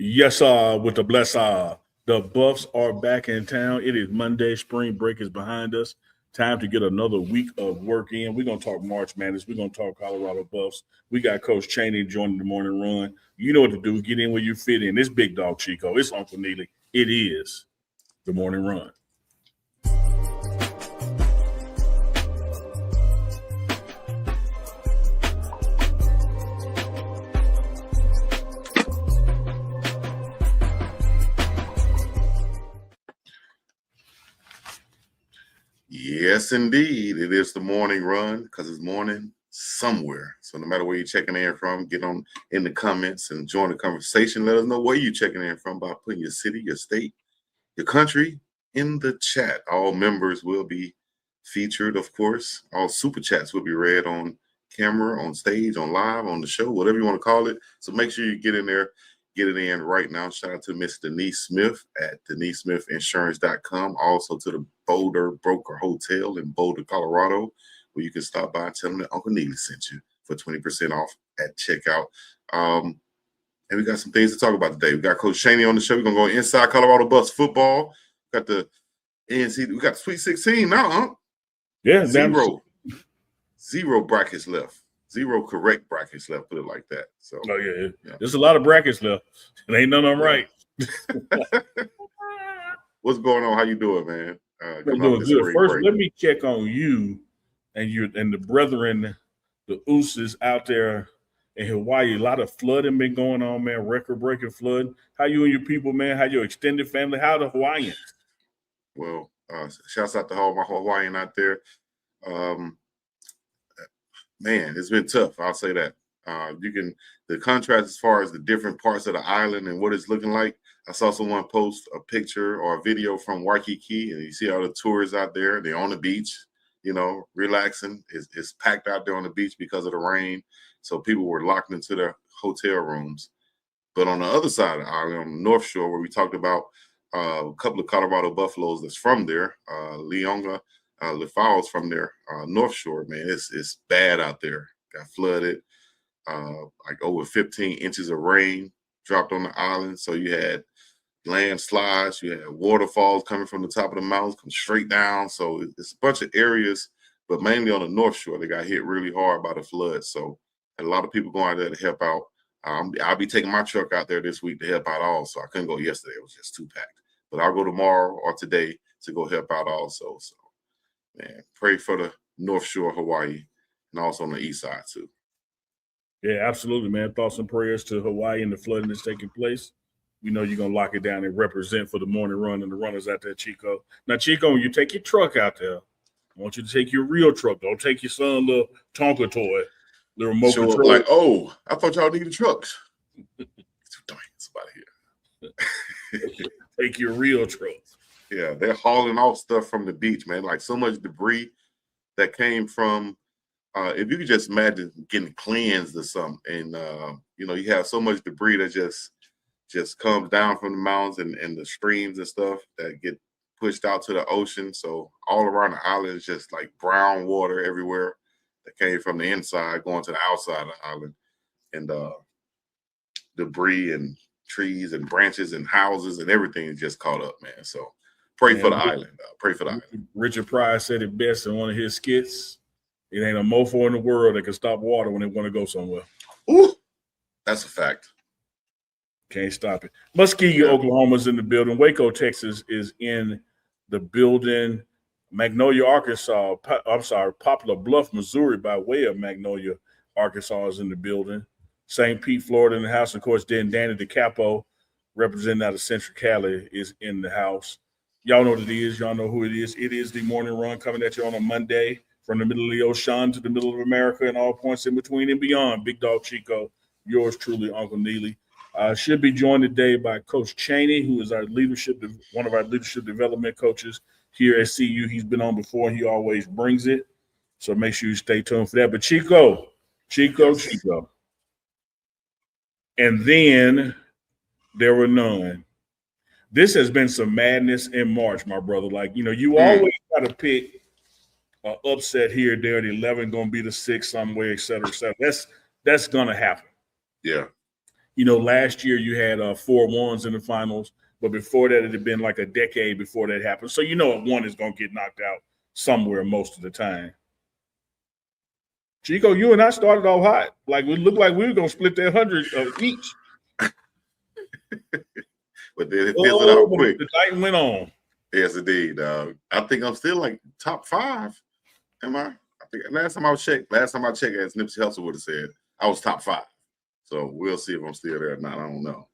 Yes, sir, with the bless the Buffs are back in town. It is Monday. Spring break is behind us. Time to get another week of work in. We're gonna talk March Madness. We're gonna talk Colorado Buffs. We got Coach Chaney joining the morning run. You know what to do. Get in where you fit in. It's Big Dog Chico. It's Uncle Neely. It is the morning run. Yes, indeed. It is the morning run because it's morning somewhere. So no matter where you're checking in from, get on in the comments and join the conversation. Let us know where you're checking in from by putting your city, your state, your country in the chat. All members will be featured, of course. All super chats will be read on camera, on stage, on live, on the show, whatever you want to call it. So make sure you get in there. Get it in right now. Shout out to Miss Denise Smith at DeniseSmithInsurance.com. Also to the Boulder Broker Hotel in Boulder, Colorado, where you can stop by and tell them that Uncle Neely sent you for 20% off at checkout. And we got some things to talk about today. We got Coach Chaney on the show. We're going to go inside Colorado Buffs football. Got the ANC. We got the Sweet 16 now, huh? Yeah. Zero brackets left. Zero correct brackets left, put it like that. So, yeah. There's a lot of brackets left. It ain't none of them right. What's going on? How you doing, man? I'm doing good. First, let me check on you and the brethren, the ooses out there in Hawaii. A lot of flooding been going on, man. Record-breaking flood. How you and your people, man? How your extended family? How the Hawaiians? Well, shouts out to all my Hawaiian out there. Man, it's been tough. I'll say that. The contrast as far as the different parts of the island and what it's looking like. I saw someone post a picture or a video from Waikiki, and you see all the tourists out there. They're on the beach, relaxing. It's packed out there on the beach because of the rain. So people were locked into their hotel rooms. But on the other side of the island, on the North Shore, where we talked about a couple of Colorado Buffaloes that's from there, Leonga, Lefau's from there, North Shore, man, it's bad out there. Got flooded, like over 15 inches of rain dropped on the island. So you had landslides, you had waterfalls coming from the top of the mountains, come straight down. So it's a bunch of areas, but mainly on the North Shore, they got hit really hard by the flood. So a lot of people going out there to help out. I'll be taking my truck out there this week to help out also. I couldn't go yesterday. It was just too packed. But I'll go tomorrow or today to go help out also. So, man, pray for the North Shore, Hawaii, and also on the east side too. Yeah, absolutely, man. Thoughts and prayers to Hawaii and the flooding that's taking place. We know you're going to lock it down and represent for the morning run and the runners out there, Chico. Now, Chico, when you take your truck out there, I want you to take your real truck. Don't take your son little Tonka toy, the remote control. Like, oh, I thought y'all needed trucks. Somebody here. Take your real truck. Yeah, they're hauling off stuff from the beach, man. Like so much debris that came from, if you could just imagine getting cleansed or something. And, you have so much debris that just comes down from the mountains and the streams and stuff that get pushed out to the ocean. So all around the island is just like brown water everywhere that came from the inside going to the outside of the island. And debris and trees and branches and houses and everything is just caught up, man. So pray for the island. Pray for the island. Richard Pryor said it best in one of his skits. It ain't a mofo in the world that can stop water when they want to go somewhere. Ooh, that's a fact. Can't stop it. Muskegee, Oklahoma's in the building. Waco, Texas is in the building. Magnolia, Arkansas. Poplar Bluff, Missouri, by way of Magnolia, Arkansas is in the building. St. Pete, Florida in the house. Of course, then Danny DeCapo, representing out of Central Cali, is in the house. Y'all know what it is. Y'all know who it is. It is the morning run coming at you on a Monday from the middle of the ocean to the middle of America and all points in between and beyond. Big Dog Chico, yours truly, Uncle Neely. Should be joined today by Coach Chaney, who is one of our leadership development coaches here at CU. He's been on before. He always brings it. So make sure you stay tuned for that. But Chico. And then there were none. This has been some madness in March, my brother. Like, you always got to pick an upset here, there, the 11 going to be the 6 somewhere, et cetera, et cetera. That's going to happen. Yeah. last year you had 4-1s in the finals, but before that it had been like a decade before that happened. So one is gonna get knocked out somewhere most of the time. Chico, you and I started off hot. Like it looked like we were gonna split that 100 each. But then it fizzled out quick. The night went on. Yes, indeed. I think I'm still like top 5. Am I? I think last time I checked, as Nipsey Hussle would have said, I was top 5. So we'll see if I'm still there or not. I don't know.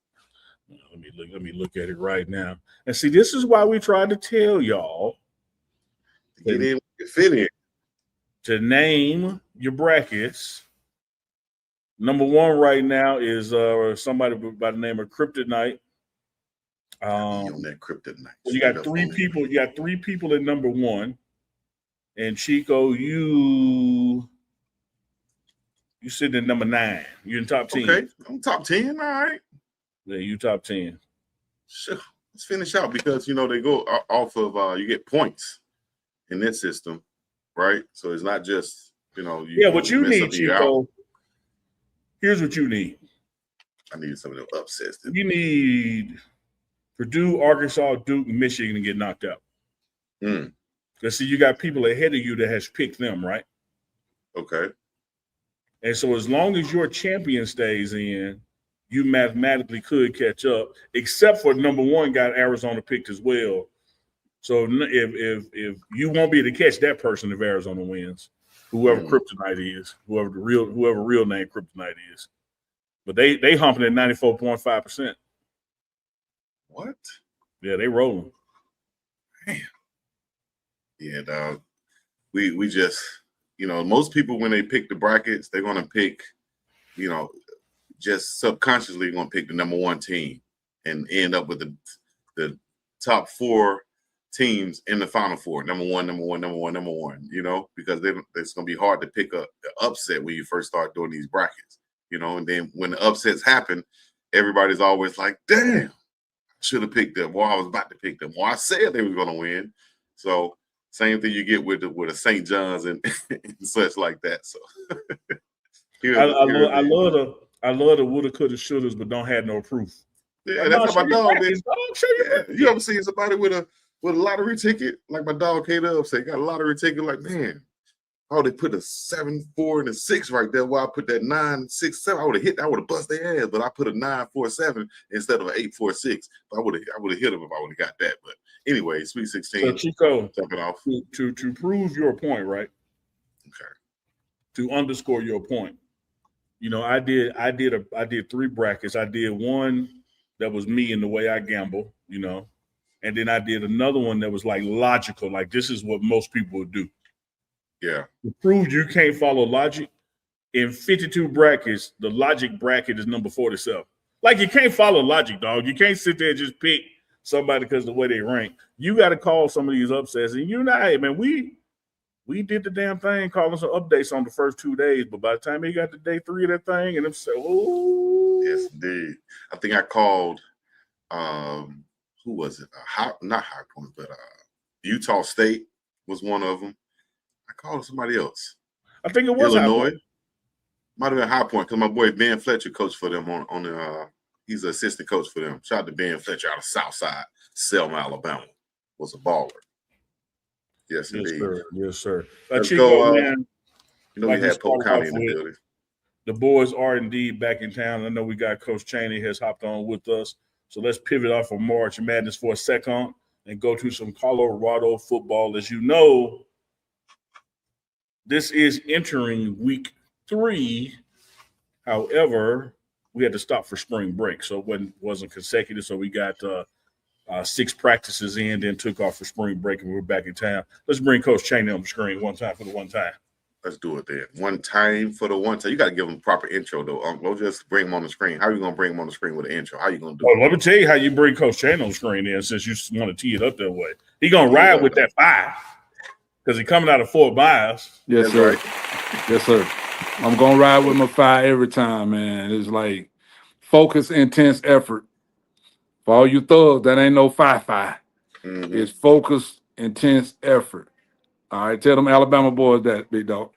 Let me look at it right now. And see, this is why we tried to tell y'all get in, fit in. To name your brackets. Number 1 right now is somebody by the name of Kryptonite. On that Kryptonite. You got 3 people. You got 3 people at number 1. And Chico, you sitting at number 9. You're in top 10. Okay, I'm top 10. All right. Yeah, you top 10. Sure. Let's finish out because they go off of you get points in this system, right? So it's not just what you need, Chico. Here's what you need. I need some of them upsets. You need Purdue, Arkansas, Duke, Michigan to get knocked out. Because see, you got people ahead of you that has picked them, right? Okay. And so as long as your champion stays in, you mathematically could catch up, except for number 1 got Arizona picked as well. So if you won't be able to catch that person if Arizona wins, whoever Kryptonite is, whoever real name Kryptonite is. But they humping at 94.5%. What? Yeah, they rolling. Man. Yeah, dog. We just, most people when they pick the brackets, they're gonna pick, just subconsciously gonna pick the number 1 team and end up with the top 4 teams in the Final Four. Number one, because it's gonna be hard to pick up the upset when you first start doing these brackets, and then when the upsets happen, everybody's always like, damn, I should have picked them. Well, I was about to pick them. Well, I said they were gonna win. So same thing you get with the St. John's and such like that. So I love the woulda, coulda, shouldas, but don't have no proof. Yeah, like, that's how my dog is. You ever seen somebody with a lottery ticket? Like my dog K-Dub said, got a lottery ticket. Like, man, they put a 7, 4, and a 6 right there. While I put that 9, 6, 7, I would have bust their ass. But I put a 9, 4, 7 instead of an 8, 4, 6. But I would have hit them if I would have got that. But anyway, Sweet 16. So Chico, jumping off to prove your point, right? Okay. To underscore your point, I did 3 brackets. I did one that was me and the way I gamble, and then I did another one that was like logical, like this is what most people would do. Yeah. To prove you can't follow logic, in 52 brackets, the logic bracket is number 47. Like you can't follow logic, dog. You can't sit there and just pick somebody because of the way they rank. You got to call some of these upsets. And hey, man, we did the damn thing, calling some updates on the first 2 days. But by the time they got to day 3 of that thing, and them said, oh. Yes, indeed. I think I called, who was it? Not High Point, but Utah State was one of them. I called somebody else. I think it was Illinois. Might have been High Point because my boy Ben Fletcher coached for them on the he's an assistant coach for them. Shout out to Ben Fletcher out of Southside, Selma, Alabama. Was a baller. Yes, indeed. Sir. Yes, sir. Let's Chico, go, man. We had Polk County in the building. The boys are indeed back in town. I know we got Coach Chaney has hopped on with us. So let's pivot off of March Madness for a second and go to some Colorado football. As you know, this is entering week 3. However, we had to stop for spring break, so it wasn't consecutive. So we got 6 practices in, then took off for spring break, and we're back in town. Let's bring Coach Chaney on the screen one time for the one time. Let's do it then. One time for the one time. You got to give him a proper intro, though. Don't just bring him on the screen. How are you going to bring him on the screen with an intro? How are you going to do it? Let me tell you how you bring Coach Chaney on the screen in, since you want to tee it up that way. He going to ride with that 5 because he's coming out of Fort Myers. Yes, sir. Right. Yes, sir. I'm going to ride with my 5 every time, man. It's like focus, intense effort. For all you thugs, that ain't no 5-5. Mm-hmm. It's focus, intense effort. All right, tell them Alabama boys that, big dog.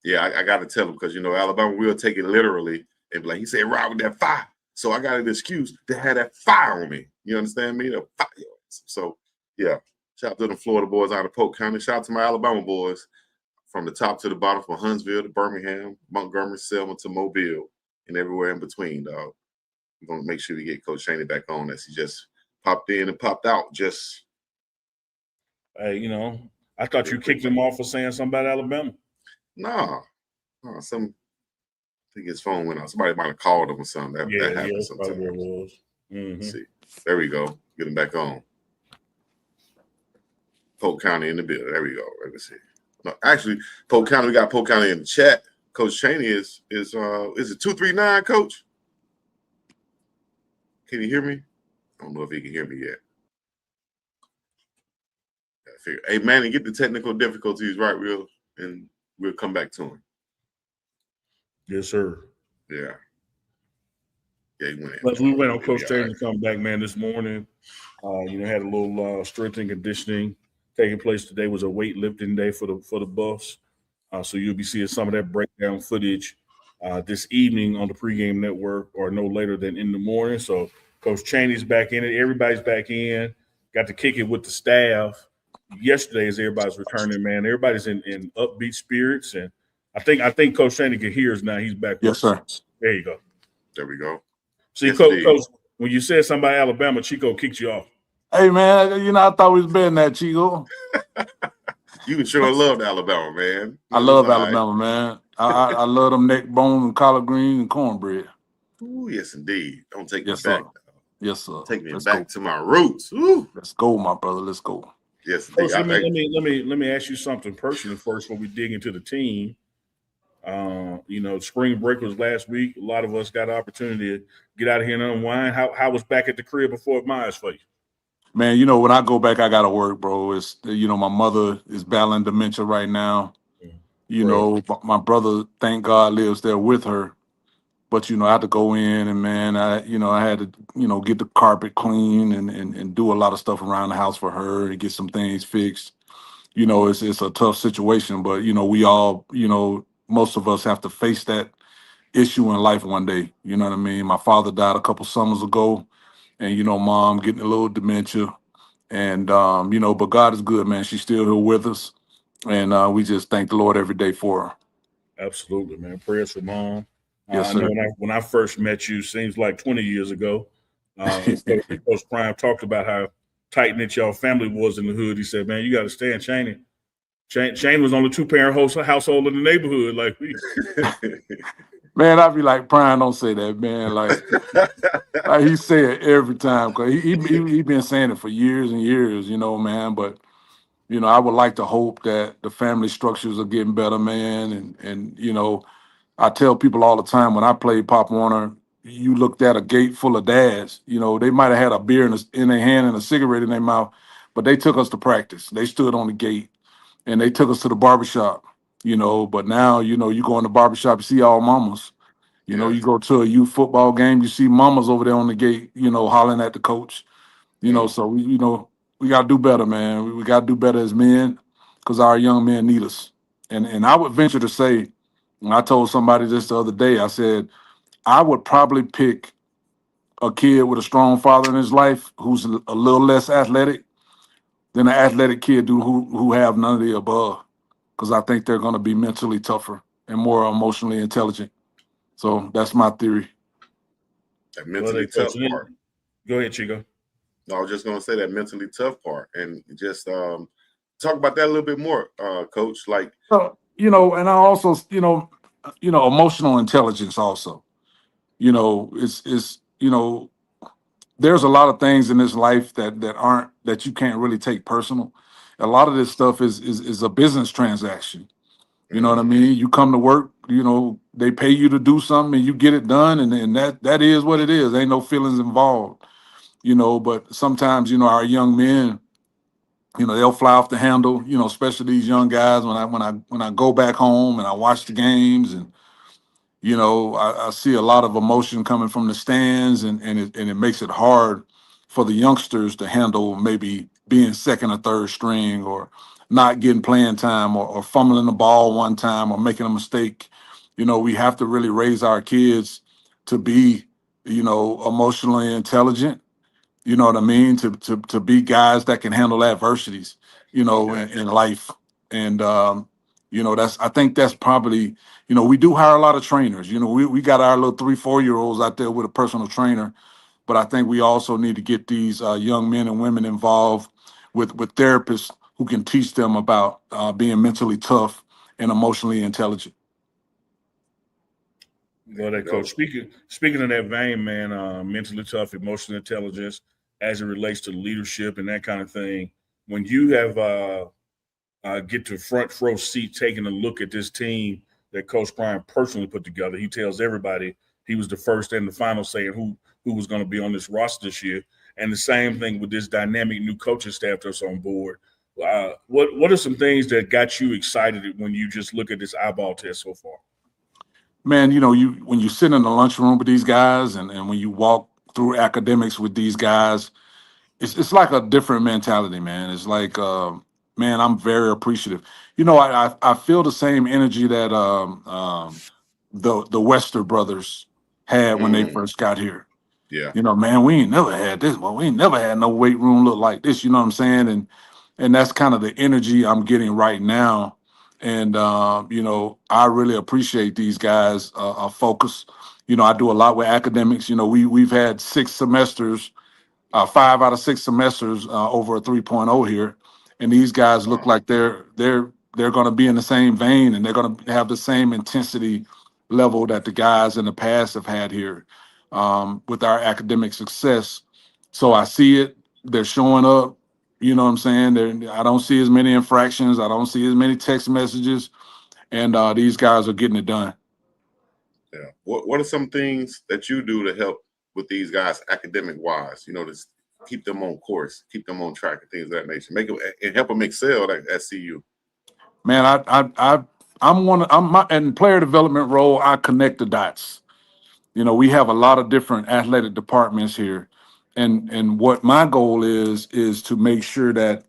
Yeah, I got to tell them because, Alabama will take it literally and be like, he said, ride with that 5. So I got an excuse to have that fire on me. You understand me? The fire. So yeah, shout out to the Florida boys out of Polk County. Shout out to my Alabama boys from the top to the bottom, from Huntsville to Birmingham, Montgomery, Selma to Mobile, and everywhere in between, dog. We're gonna make sure we get Coach Chaney back on as he just popped in and popped out. Just hey, you know, I thought you kicked him off for saying something about Alabama. nah, I think his phone went out. Somebody might have called him or something. That happens sometimes. Probably was. Mm-hmm. See, there we go. Get him back on. Polk County in the building. There we go. Let me see. No, actually, Polk County. We got Polk County in the chat. Coach Chaney is it 239, Coach? Can you hear me? I don't know if he can hear me yet. Hey, Manny, get the technical difficulties right, and we'll come back to him. Yes, sir. Yeah. Yeah, he went in. But we went on Coach Chaney to come back, man, this morning. Had a little strength and conditioning taking place today. Was a weightlifting day for the Buffs. So you'll be seeing some of that breakdown footage this evening on the pregame network, or no later than in the morning. So Coach Chaney's back in it. Everybody's back in. Got to kick it with the staff. Yesterday, as everybody's returning, man, everybody's in upbeat spirits, and I think Coach Chaney can hear us now. He's back. Yes, sir. There you go. There we go. See, yes, Coach, when you said something about Alabama, Chico kicked you off. Hey, man, I thought we was betting that, Chico. You can sure love Alabama, man. I love Alabama, man. I love them neck bone and collard greens and cornbread. Ooh, yes, indeed. Don't take me back. Sir. Yes, sir. Take me back to my roots. Ooh. Let's go, my brother. Let's go. Yes, Coach, let me ask you something personally first before we dig into the team. Spring break was last week. A lot of us got an opportunity to get out of here and unwind. How was back at the crib before Myers for you? Man, when I go back, I gotta work, bro. It's my mother is battling dementia right now. My brother, thank God, lives there with her. But I had to go in and man, I had to, get the carpet clean and do a lot of stuff around the house for her and get some things fixed. It's a tough situation, but we all, most of us have to face that issue in life one day. You know what I mean? My father died a couple summers ago, and mom getting a little dementia. And but God is good, man. She's still here with us. And we just thank the Lord every day for her. Absolutely, man. Prayers for mom. Yes, sir. I know when I first met you, seems like 20 years ago. Coach Prime talked about how tight-knit y'all family was in the hood. He said, man, you got to stand Chaney. Chaney was on the two-parent household in the neighborhood. Like we. Man, I'd be like, Prime, don't say that, man. Like he say it every time, because he been saying it for years and years, man. But I would like to hope that the family structures are getting better, man. And I tell people all the time, when I played Pop Warner, you looked at a gate full of dads. They might have had a beer in their hand and a cigarette in their mouth, but they took us to practice. They stood on the gate, and they took us to the barbershop. But now, you go in the barbershop, you see all mamas. You go to a youth football game, you see mamas over there on the gate, hollering at the coach. So we got to do better, man. We got to do better as men, because our young men need us. And I would venture to say, and I told somebody this the other day, I said, I would probably pick a kid with a strong father in his life who's a little less athletic than an athletic kid who have none of the above, because I think they're going to be mentally tougher and more emotionally intelligent. So that's my theory. That mentally tough part. Go ahead, Chico. No, I was just going to say that mentally tough part, and just talk about that a little bit more, Coach. Like, and I also, emotional intelligence also. It's there's a lot of things in this life that you can't really take personal. A lot of this stuff is a business transaction. You know what I mean? You come to work, they pay you to do something and you get it done, and that is what it is. Ain't no feelings involved. But sometimes, our young men, they'll fly off the handle, especially these young guys when I go back home and I watch the games, and I see a lot of emotion coming from the stands, and it makes it hard for the youngsters to handle maybe being second or third string, or not getting playing time, or fumbling the ball one time, or making a mistake. We have to really raise our kids to be, emotionally intelligent. You know what I mean? To be guys that can handle adversities, in life. And I think that's probably, we do hire a lot of trainers. We got our little 3-4 year olds out there with a personal trainer, but I think we also need to get these young men and women involved with therapists who can teach them about being mentally tough and emotionally intelligent. Go there, coach. Speaking of that vein, man, mentally tough, emotional intelligence as it relates to leadership and that kind of thing. When you have get to front row seat taking a look at this team that Coach Prime personally put together, he tells everybody he was the first and the final saying who was going to be on this roster this year. And the same thing with this dynamic new coaching staff that's on board. What are some things that got you excited when you just look at this eyeball test so far? Man, when you sit in the lunchroom with these guys and when you walk through academics with these guys, it's like a different mentality, man. It's like, man, I'm very appreciative. I feel the same energy that the Wester brothers had when they first got here. Yeah. Man, we ain't never had this. Well, we ain't never had no weight room look like this. You know what I'm saying? And that's kind of the energy I'm getting right now. And I really appreciate these guys' focus. I do a lot with academics. We've had 6 semesters, 5 out of 6 semesters over a 3.0 here, and these guys look like they're going to be in the same vein, and they're going to have the same intensity level that the guys in the past have had here with our academic success. So I see it. They're showing up. You know what I'm saying? I don't see as many infractions. I don't see as many text messages, and these guys are getting it done. Yeah. What are some things that you do to help with these guys academic wise? To keep them on course, keep them on track, and things of that nature. Make them and help them excel at CU. Man, in player development role. I connect the dots. We have a lot of different athletic departments here, and what my goal is to make sure that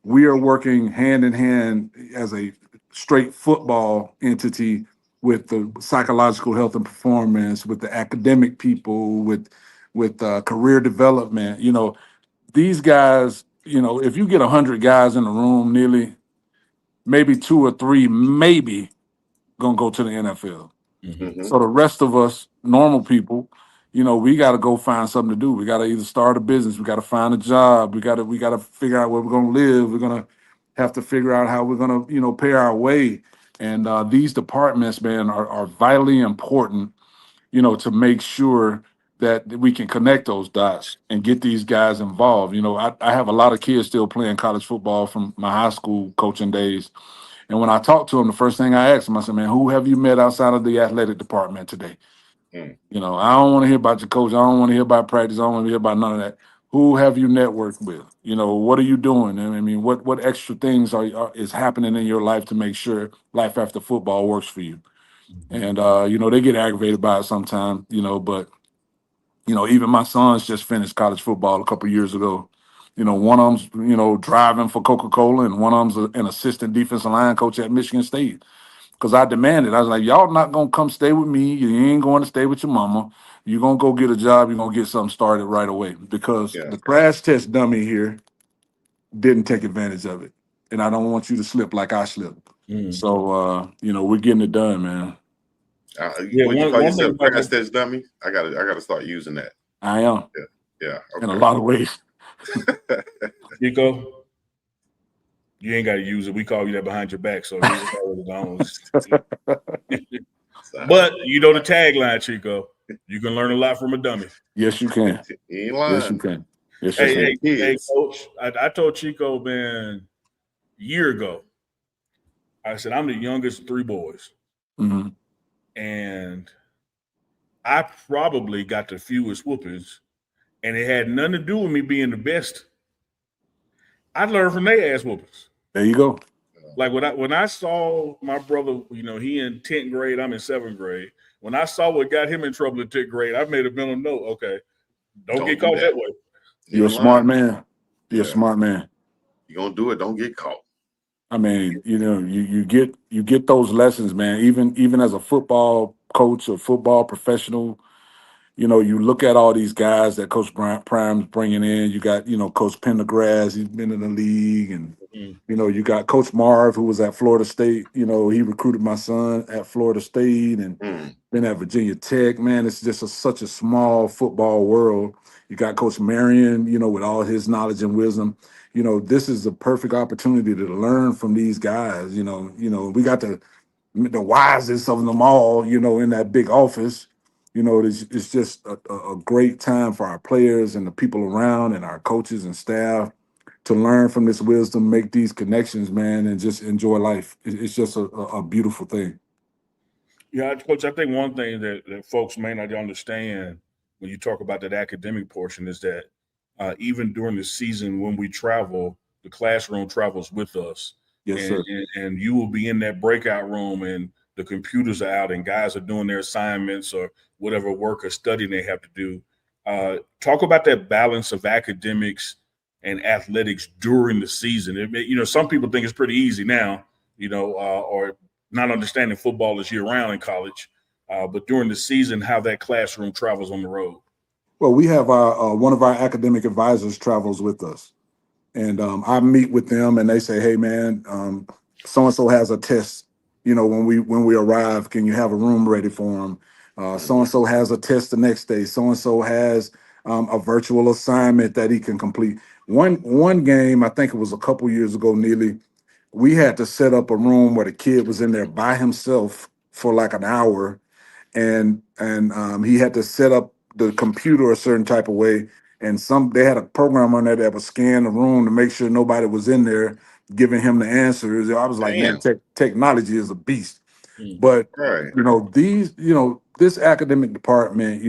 we are working hand in hand as a straight football entity with the psychological health and performance, with the academic people, with career development. These guys. If you get 100 guys in the room, nearly maybe 2 or 3, maybe gonna go to the NFL. Mm-hmm. So the rest of us, normal people, we got to go find something to do. We got to either start a business, we got to find a job, we got to figure out where we're gonna live. We're gonna have to figure out how we're gonna, pay our way. And these departments, man, are vitally important, to make sure that we can connect those dots and get these guys involved. I have a lot of kids still playing college football from my high school coaching days. And when I talk to them, the first thing I ask them, I said, man, who have you met outside of the athletic department today? Mm. I don't want to hear about your coach. I don't want to hear about practice. I don't want to hear about none of that. Who have you networked with? What are you doing? I mean, what extra things is happening in your life to make sure life after football works for you? And, they get aggravated by it sometimes, but, even my sons just finished college football a couple years ago. One of them's, driving for Coca-Cola, and one of them's an assistant defensive line coach at Michigan State. Because I demanded, I was like, y'all not going to come stay with me. You ain't going to stay with your mama. You're going to go get a job. You're going to get something started right away. Because the crash test dummy here didn't take advantage of it. And I don't want you to slip like I slipped. So, we're getting it done, man. When you call yourself crash test dummy, I gotta start using that. I am. Yeah. Okay. In a lot of ways. Chico, you ain't got to use it. We call you that behind your back, so it's already gone. But the tagline, Chico. You can learn a lot from a dummy. Yes, you can. You ain't lying. Yes, you can. Yes, you can. Hey, Coach, I told Chico, man, a year ago, I said, I'm the youngest of 3 boys. Mm-hmm. And I probably got the fewest whoopings, and it had nothing to do with me being the best. I learned from their ass whoopings. There you go. Like when I saw my brother, he in 10th grade, I'm in 7th grade. When I saw what got him in trouble in 10th grade, I made a mental note. Okay, don't get caught that way. You're a smart man. You're a smart man. You're gonna do it. Don't get caught. I mean, you get those lessons, man. Even as a football coach or football professional, You look at all these guys that Coach Prime's bringing in. You got, Coach Pendergrass, he's been in the league, and Mhm. you got Coach Marv, who was at Florida State. He recruited my son at Florida State and Mm. been at Virginia Tech. Man, it's just such a small football world. You got Coach Marion, with all his knowledge and wisdom. This is the perfect opportunity to learn from these guys. We got the wisest of them all, in that big office. It's just a great time for our players and the people around and our coaches and staff to learn from this wisdom, make these connections, man, and just enjoy life. It's just a beautiful thing. Yeah, Coach, I think one thing that folks may not understand when you talk about that academic portion is that even during the season when we travel, the classroom travels with us. Yes, And, sir. and you will be in that breakout room and the computers are out and guys are doing their assignments or whatever work or study they have to do. Talk about that balance of academics and athletics during the season. Some people think it's pretty easy now, or not understanding football is year round in college, but during the season, how that classroom travels on the road. Well, we have our one of our academic advisors travels with us, and I meet with them, and they say, "Hey, man, so and so has a test. When we arrive, can you have a room ready for them? So and so has a test the next day. So and so has a virtual assignment that he can complete." One game, I think it was a couple years ago, Neely, we had to set up a room where the kid was in there by himself for like an hour, and he had to set up the computer a certain type of way. And they had a program on there that would scan the room to make sure nobody was in there giving him the answers. I was like, man, Damn. technology is a beast. Mm. But Right. this academic department,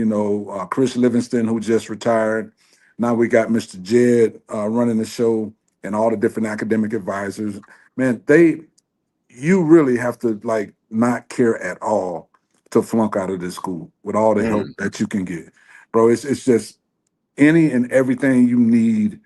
Chris Livingston, who just retired. Now we got Mr. Jed running the show and all the different academic advisors. Man, you really have to like not care at all to flunk out of this school with all the help Mm. that you can get. Bro, it's just any and everything you need,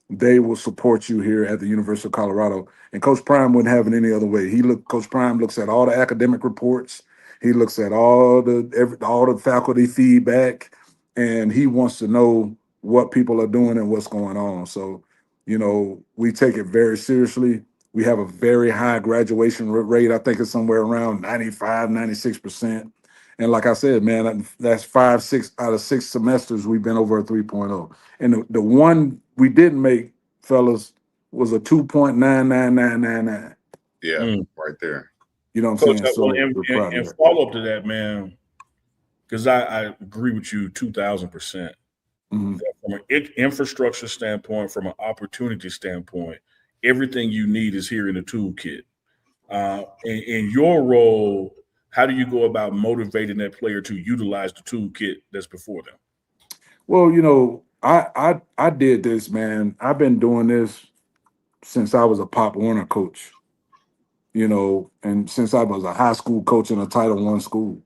they will support you here at the University of Colorado. And Coach Prime wouldn't have it any other way. Coach Prime looks at all the academic reports. He looks at all the faculty feedback, and he wants to know what people are doing and what's going on. So, we take it very seriously. We have a very high graduation rate. I think it's somewhere around 95, 96%. And like I said, man, that's 6 out of 6 semesters we've been over a 3.0. And the one we didn't make, fellas, was a 2.99999. Yeah. Mm. Right there. You know what I'm Coach, saying? So we're proud of and that. follow up to that, man, because I agree with you 2,000%. Mhm. From an infrastructure standpoint, from an opportunity standpoint, everything you need is here in the toolkit. In your role, how do you go about motivating that player to utilize the toolkit that's before them? Well, I did this, man. I've been doing this since I was a Pop Warner coach, and since I was a high school coach in a Title I school.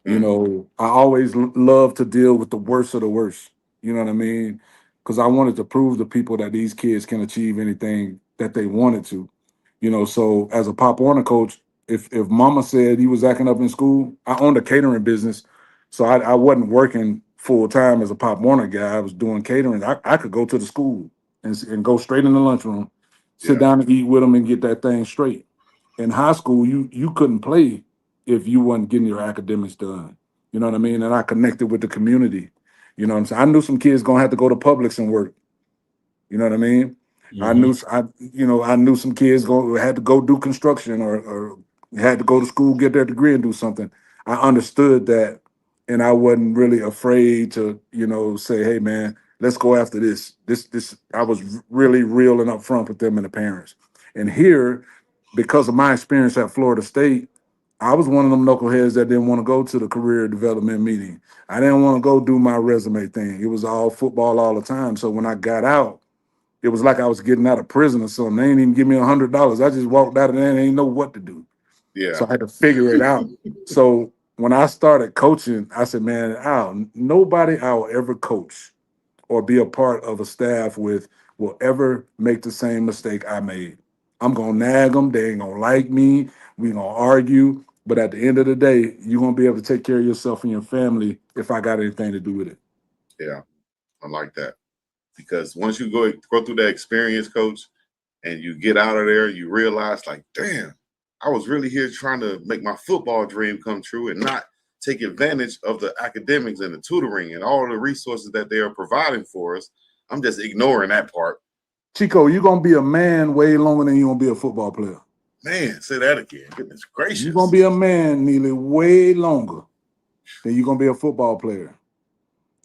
Mm. I always love to deal with the worst of the worst. You know what I mean? Because I wanted to prove to people that these kids can achieve anything that they wanted to. So as a Pop Warner coach, if Mama said he was acting up in school, I owned a catering business, so I wasn't working full time as a Pop Warner guy. I was doing catering. I could go to the school and go straight in the lunchroom, sit Yeah. down and eat with them and get that thing straight. In high school, you couldn't play if you wasn't getting your academics done. You know what I mean? And I connected with the community. You know what I'm saying? I knew some kids gonna have to go to Publix and work. You know what I mean? I Mm-hmm. knew I knew some kids had to go do construction or had to go to school, get their degree and do something. I understood that, and I wasn't really afraid to, say, hey man, let's go after this. This I was really real and upfront with them and the parents. And here, because of my experience at Florida State, I was one of them knuckleheads that didn't want to go to the career development meeting. I didn't want to go do my resume thing. It was all football all the time. So when I got out, it was like I was getting out of prison or something. They ain't even give me $100. I just walked out of there and ain't know what to do. Yeah. So I had to figure it out. So when I started coaching, I said, man, nobody I'll ever coach or be a part of a staff with will ever make the same mistake I made. I'm gonna nag them. They ain't gonna like me. We gonna argue. But at the end of the day, you're gonna be able to take care of yourself and your family if I got anything to do with it. Yeah, I like that. Because once you go through that experience, coach, and you get out of there, you realize, like, damn, I was really here trying to make my football dream come true and not take advantage of the academics and the tutoring and all the resources that they are providing for us. I'm just ignoring that part. Chico, you're gonna be a man way longer than you're gonna be a football player. Man, say that again. Goodness gracious. You're gonna be a man, Neely, way longer than you're gonna be a football player.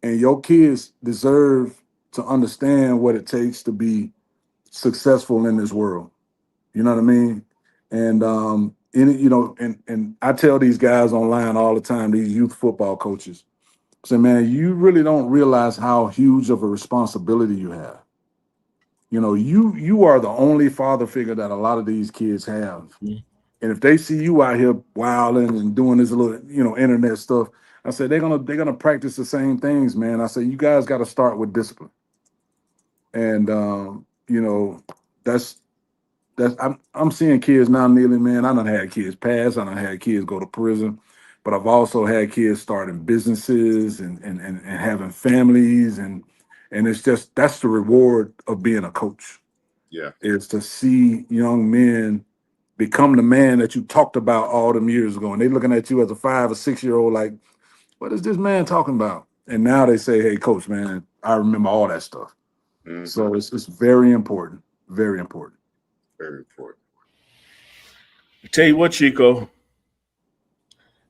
And your kids deserve to understand what it takes to be successful in this world. You know what I mean? And and I tell these guys online all the time, these youth football coaches, say, man, you really don't realize how huge of a responsibility you have. You know, you are the only father figure that a lot of these kids have. Mhm. And if they see you out here wilding and doing this little, internet stuff, I said they're gonna practice the same things, man. I said you guys got to start with discipline. And that's I'm seeing kids now, Neely, man. I done had kids pass, I done had kids go to prison, but I've also had kids starting businesses and having families, and it's just that's the reward of being a coach. Yeah. Is to see young men become the man that you talked about all them years ago. And they looking at you as a 5 or 6 year old like, what is this man talking about? And now they say, hey, coach, man, I remember all that stuff. Mm-hmm. So it's very important. Very important. Very important. I tell you what, Chico,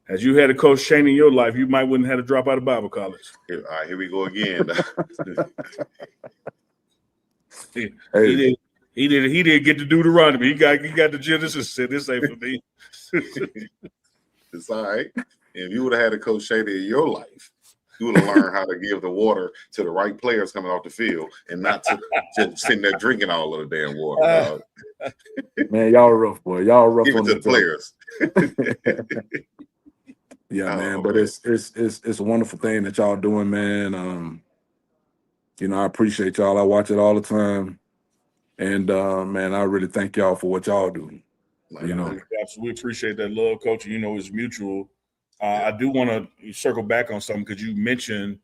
as you had a coach Chaney in your life, you might wouldn't have had to drop out of Bible college. All right, here we go again. He didn't get to Deuteronomy. He got the Genesis. Said this ain't for me. It's all right. If you would have had a coach Chaney in your life, you would have learned how to give the water to the right players coming off the field and not to just sitting there drinking all of the damn water. Man, y'all rough, boy. Y'all rough Give it on to the players. Yeah, man. But it's a wonderful thing that y'all doing, man. I appreciate y'all. I watch it all the time. And man, I really thank y'all for what y'all do. We absolutely appreciate that love, coach. It's mutual. I do want to circle back on something because you mentioned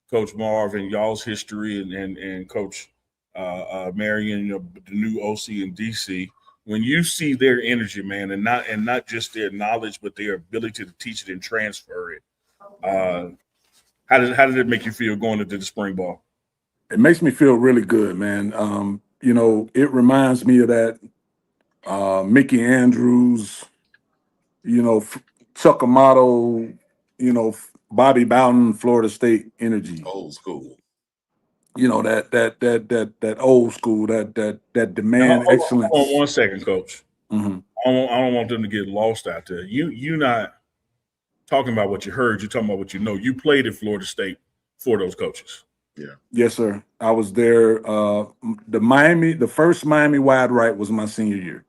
Coach Marv and y'all's history and Coach Marion, the new OC in DC. When you see their energy, man, and not just their knowledge, but their ability to teach it and transfer it, how did it make you feel going into the spring ball? It makes me feel really good, man. It reminds me of that Mickey Andrews, Chuck Amato, Bobby Bowden, Florida State energy. Old school. That old school, that demand excellence. Hold on 1 second, Coach. Mm-hmm. I don't want them to get lost out there. You not talking about what you heard. You're talking about what you know. You played at Florida State for those coaches. Yeah. Yes, sir. I was there. The first Miami wide right was my senior year.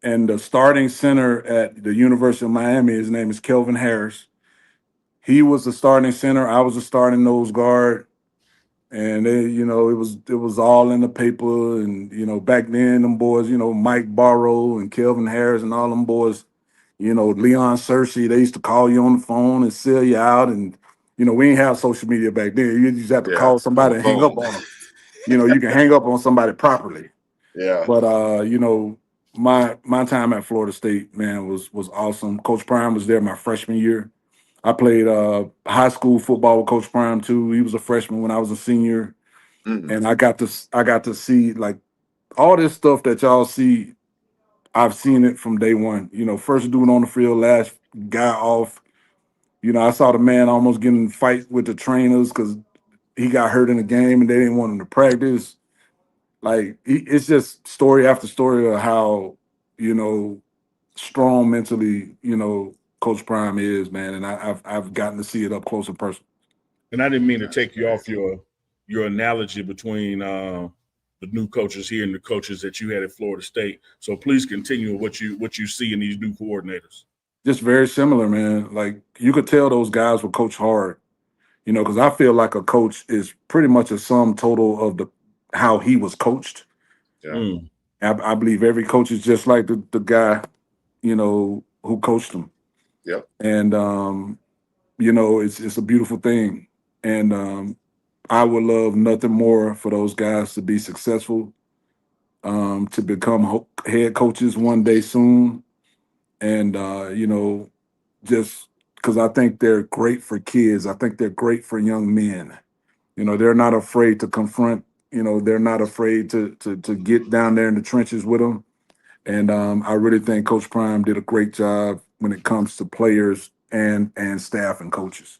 And the starting center at the University of Miami, his name is Kelvin Harris. He was the starting center. I was the starting nose guard. And it was all in the paper. And, back then, them boys, Mike Barrow and Kelvin Harris and all them boys, Leon Searcy, they used to call you on the phone and sell you out. And, we ain't have social media back then. You just have to call somebody and hang up on them. You can hang up on somebody properly. Yeah. But, my time at Florida State, man, was awesome. Coach Prime was there my freshman year. I played high school football with Coach Prime too. He was a freshman when I was a senior, and I got to see like all this stuff that y'all see. I've seen it from day one. First dude on the field, last guy off. I saw the man almost getting in a fight with the trainers because he got hurt in the game and they didn't want him to practice. Like it's just story after story of how strong mentally Coach Prime is, man, and I've gotten to see it up close and personal. And I didn't mean to take you off your analogy between the new coaches here and the coaches that you had at Florida State. So please continue what you see in these new coordinators. Just very similar, man. Like you could tell those guys were coached hard, because I feel like a coach is pretty much a sum total of how he was coached. Yeah. I believe every coach is just like the guy, who coached them. Yep. And it's a beautiful thing. And I would love nothing more for those guys to be successful, to become head coaches one day soon. And just because I think they're great for kids. I think they're great for young men. They're not afraid to confront, they're not afraid to get down there in the trenches with them. And I really think Coach Prime did a great job when it comes to players and staff and coaches.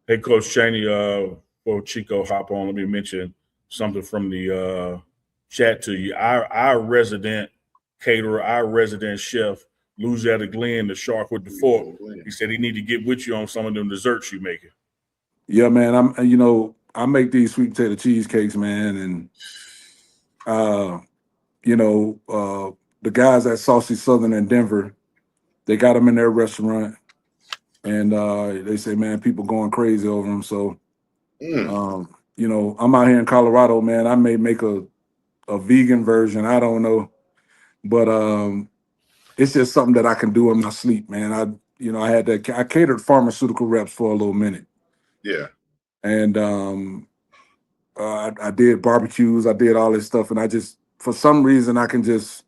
Hey, Coach Chaney, before Chico hop on, let me mention something from the chat to you. Our resident caterer, our resident chef, Louisiana Glenn, the shark with the fork, he said he need to get with you on some of them desserts you making. Yeah, man. I make these sweet potato cheesecakes, man, and the guys at Saucy Southern in Denver, they got them in their restaurant, and they say, man, people going crazy over them. So, I'm out here in Colorado, man. I may make a vegan version. I don't know, but it's just something that I can do in my sleep, man. I catered pharmaceutical reps for a little minute. Yeah. And I did barbecues, I did all this stuff, and I just, for some reason, I can just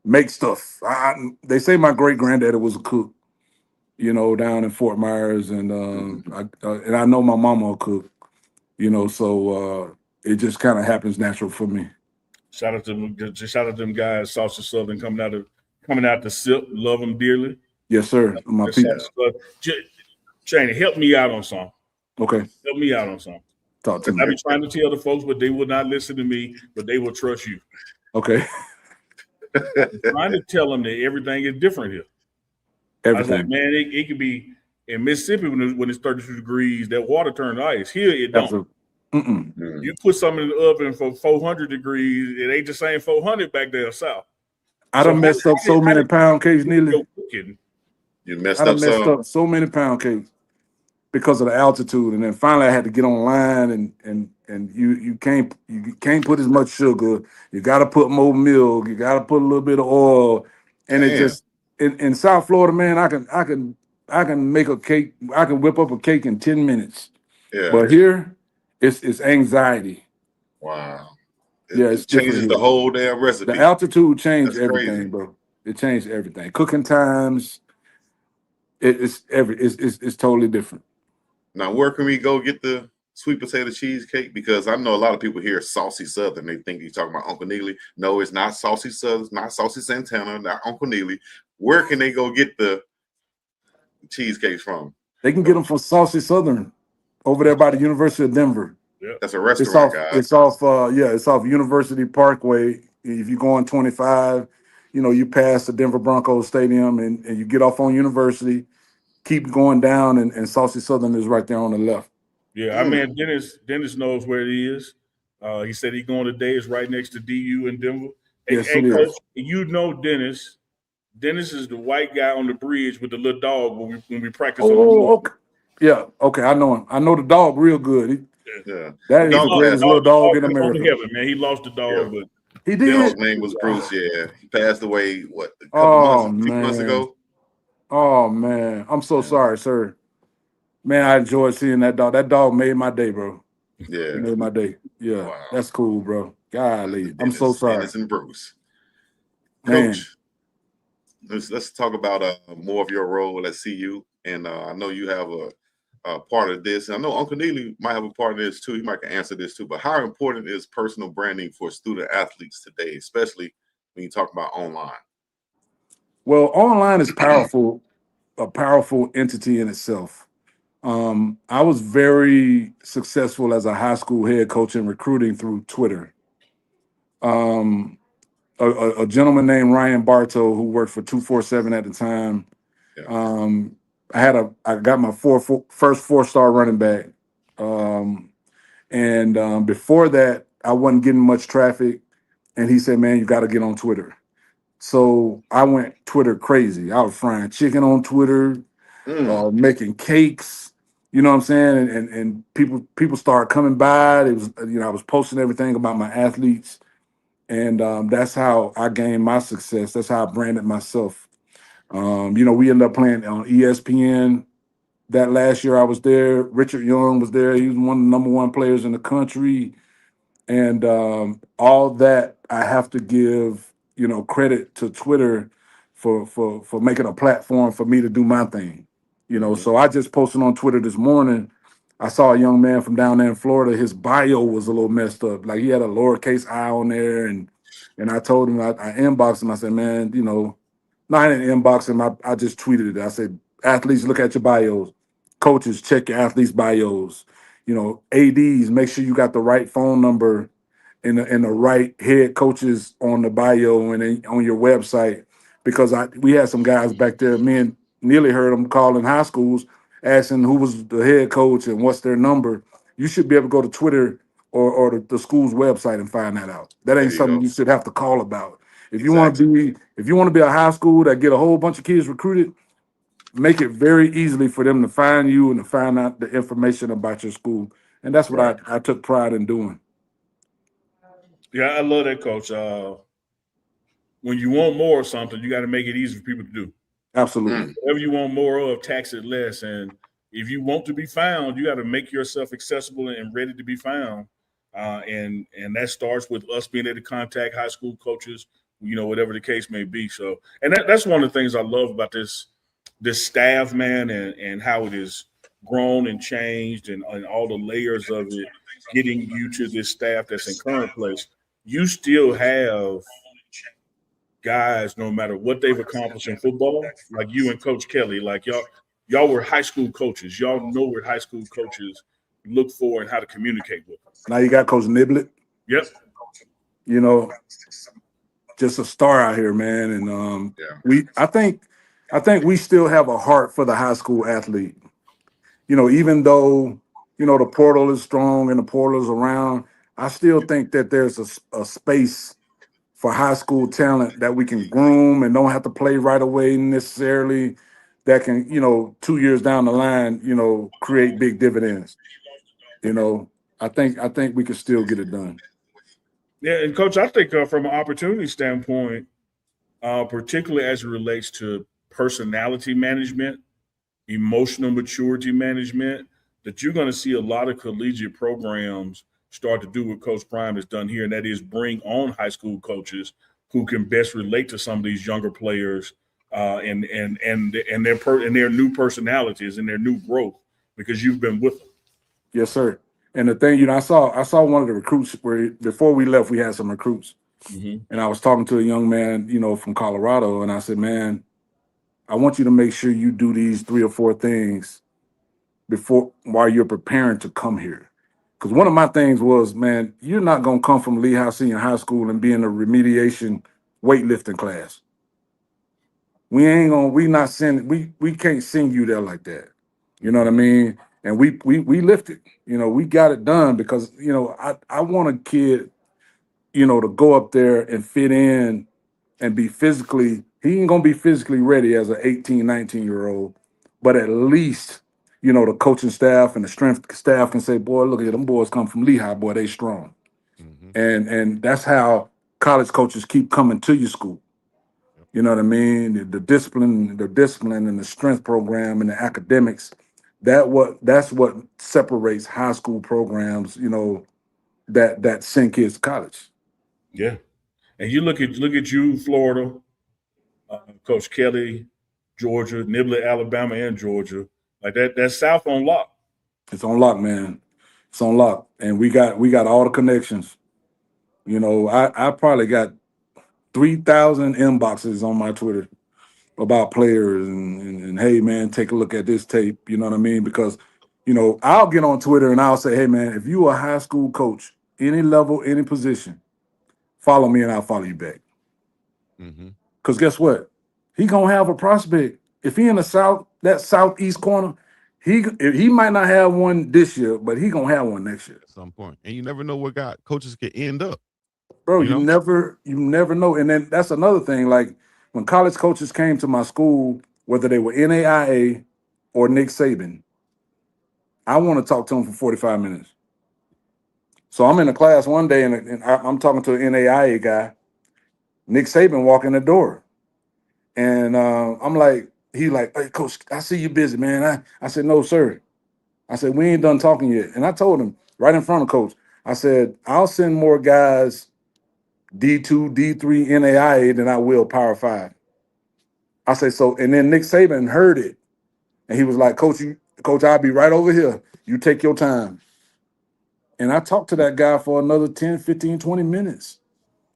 make stuff. They say my great granddaddy was a cook, down in Fort Myers, and I know my mama will cook, so it just kind of happens natural for me. Shout out to them guys, Saucy Southern coming out the SIP. Love them dearly. Yes, sir. My people. Chaney, help me out on something. Okay. Help me out on something. Talk to me. I be trying to tell the folks, but they will not listen to me, but they will trust you. Okay. I'm trying to tell them that everything is different here. Everything. I was like, man, it could be in Mississippi when it's 32 degrees, that water turned to ice. Here it don't. You put something in the oven for 400 degrees, it ain't the same 400 back there south. I done messed up so many pound cakes, Neely. You messed up so many pound cakes because of the altitude, and then finally I had to get online, and you can't put as much sugar. You got to put more milk. You got to put a little bit of oil, and it just in South Florida, man. I can make a cake. I can whip up a cake in 10 minutes. Yeah. But here, it's anxiety. Wow. It changes the whole damn recipe. The altitude changed everything, bro. It changed everything. Cooking times. It's totally different. Now, where can we go get the sweet potato cheesecake? Because I know a lot of people hear Saucy Southern. They think you're talking about Uncle Neely. No, it's not Saucy Southern. It's not Saucy Santana. Not Uncle Neely. Where can they go get the cheesecakes from? They can get them from Saucy Southern over there by the University of Denver. Yeah. That's a restaurant, guys. It's off University Parkway. If you go on 25, you pass the Denver Broncos Stadium and you get off on University. Keep going down, and Saucy Southern is right there on the left. Yeah, I mean, Dennis knows where he is. He said he's going today. It's right next to DU in Denver. Yes, hey, Coach, you know Dennis. Dennis is the white guy on the bridge with the little dog when we practice. Okay. Yeah, okay, I know him. I know the dog real good. That is the greatest little dog in America. Heaven, man. He lost the dog, but he did. His name was Bruce. Yeah, he passed away. What? A couple months ago. Oh man, I'm so sorry, sir. Man, I enjoyed seeing that dog. That dog made my day, bro. Yeah, it made my day. Yeah, wow. That's cool, bro. Golly, I'm so sorry. Dennis and Bruce. Coach, let's talk about more of your role at CU, and I know you have a part of this. And I know Uncle Neely might have a part of this too. He might answer this too. But how important is personal branding for student athletes today, especially when you talk about online? Well, online is powerful, a powerful entity in itself. I was very successful as a high school head coach in recruiting through Twitter. A gentleman named Ryan Bartow, who worked for 247 at the time. I got my first 4-star running back. And before that, I wasn't getting much traffic. And he said, man, you got to get on Twitter. So I went Twitter crazy. I was frying chicken on Twitter, making cakes, you know what I'm saying? And people started coming by. It was, I was posting everything about my athletes. And that's how I gained my success. That's how I branded myself. We ended up playing on ESPN that last year I was there. Richard Young was there. He was one of the number one players in the country. And all that I have to give, credit to Twitter for making a platform for me to do my thing. So I just posted on Twitter this morning. I saw a young man from down there in Florida. His bio was a little messed up. Like he had a lowercase I on there, and I told him I inboxed him. I said, man, no, I didn't inbox him. I just tweeted it. I said, athletes, look at your bios. Coaches, check your athletes' bios. ADs, make sure you got the right phone number and the right head coaches on the bio and on your website. Because we had some guys back there. Me and Neely heard them calling high schools, asking who was the head coach and what's their number. You should be able to go to Twitter or the school's website and find that out. That There ain't you something go. you should have to call about. If you Exactly. want to be a high school that get a whole bunch of kids recruited, make it very easily for them to find you and to find out the information about your school. And that's what Right. I took pride in doing. Yeah, I love that, Coach. When you want more of something, you got to make it easy for people to do. Absolutely. Mm. Whatever you want more of, tax it less. And if you want to be found, you got to make yourself accessible and ready to be found. And that starts with us being able to contact high school coaches, whatever the case may be. So, and that's one of the things I love about this staff, man, and how it has grown and changed and all the layers of it, getting you to this staff that's in current place. You still have guys, no matter what they've accomplished in football, like you and Coach Kelly, like y'all were high school coaches. Y'all know what high school coaches look for and how to communicate with them. Now you got Coach Niblett, Yep. just a star out here, man. And Yeah. I think we still have a heart for the high school athlete. Even though, the portal is strong and the portal is around, I still think that there's a space for high school talent that we can groom and don't have to play right away necessarily, that can, 2 years down the line, create big dividends. I think we can still get it done. Yeah, and Coach, I think from an opportunity standpoint, particularly as it relates to personality management, emotional maturity management, that you're going to see a lot of collegiate programs start to do what Coach Prime has done here, and that is bring on high school coaches who can best relate to some of these younger players and their new personalities and their new growth because you've been with them. Yes, sir. And the thing, I saw one of the recruits where before we left, we had some recruits, Mm-hmm. and I was talking to a young man, from Colorado, and I said, man, I want you to make sure you do these 3 or 4 things while you're preparing to come here. Because one of my things was, man, you're not gonna come from Lehigh Senior High School and be in a remediation weightlifting class. We can't send you there like that. You know what I mean? And we lifted. We got it done because I want a kid, to go up there and fit in and be physically. He ain't gonna be physically ready as an 18, 19-year-old, but at least the coaching staff and the strength staff can say, boy, look at them boys come from Lehigh, boy, they strong. Mm-hmm. And that's how college coaches keep coming to your school. You know what I mean? The discipline and the strength program and the academics. That's what separates high school programs, that send kids to college. Yeah, and you look at you, Florida, Coach Kelly, Georgia, Niblett, Alabama, and Georgia. Like that's South on lock. It's on lock, man. It's on lock. And we got all the connections. I probably got 3,000 inboxes on my Twitter about players and hey man, take a look at this tape. You know what I mean? Because, I'll get on Twitter and I'll say, hey man, if you are a high school coach, any level, any position, follow me and I'll follow you back. Mm-hmm. Because guess what? He gonna have a prospect. If he in that southeast corner, he might not have one this year, but he gonna have one next year. At some point, and you never know what guy coaches can end up. Bro, You know? you never know. And then that's another thing. Like when college coaches came to my school, whether they were NAIA or Nick Saban, I want to talk to them for 45 minutes. So I'm in a class one day and I'm talking to an NAIA guy. Nick Saban walk in the door. And I'm like, he like, hey, coach, I see you busy, man. I said, no, sir. I said, we ain't done talking yet. And I told him right in front of coach, I said, I'll send more guys D2, D3, NAIA than I will Power 5. I said, so, and then Nick Saban heard it. And he was like, coach, I'll be right over here. You take your time. And I talked to that guy for another 10, 15, 20 minutes.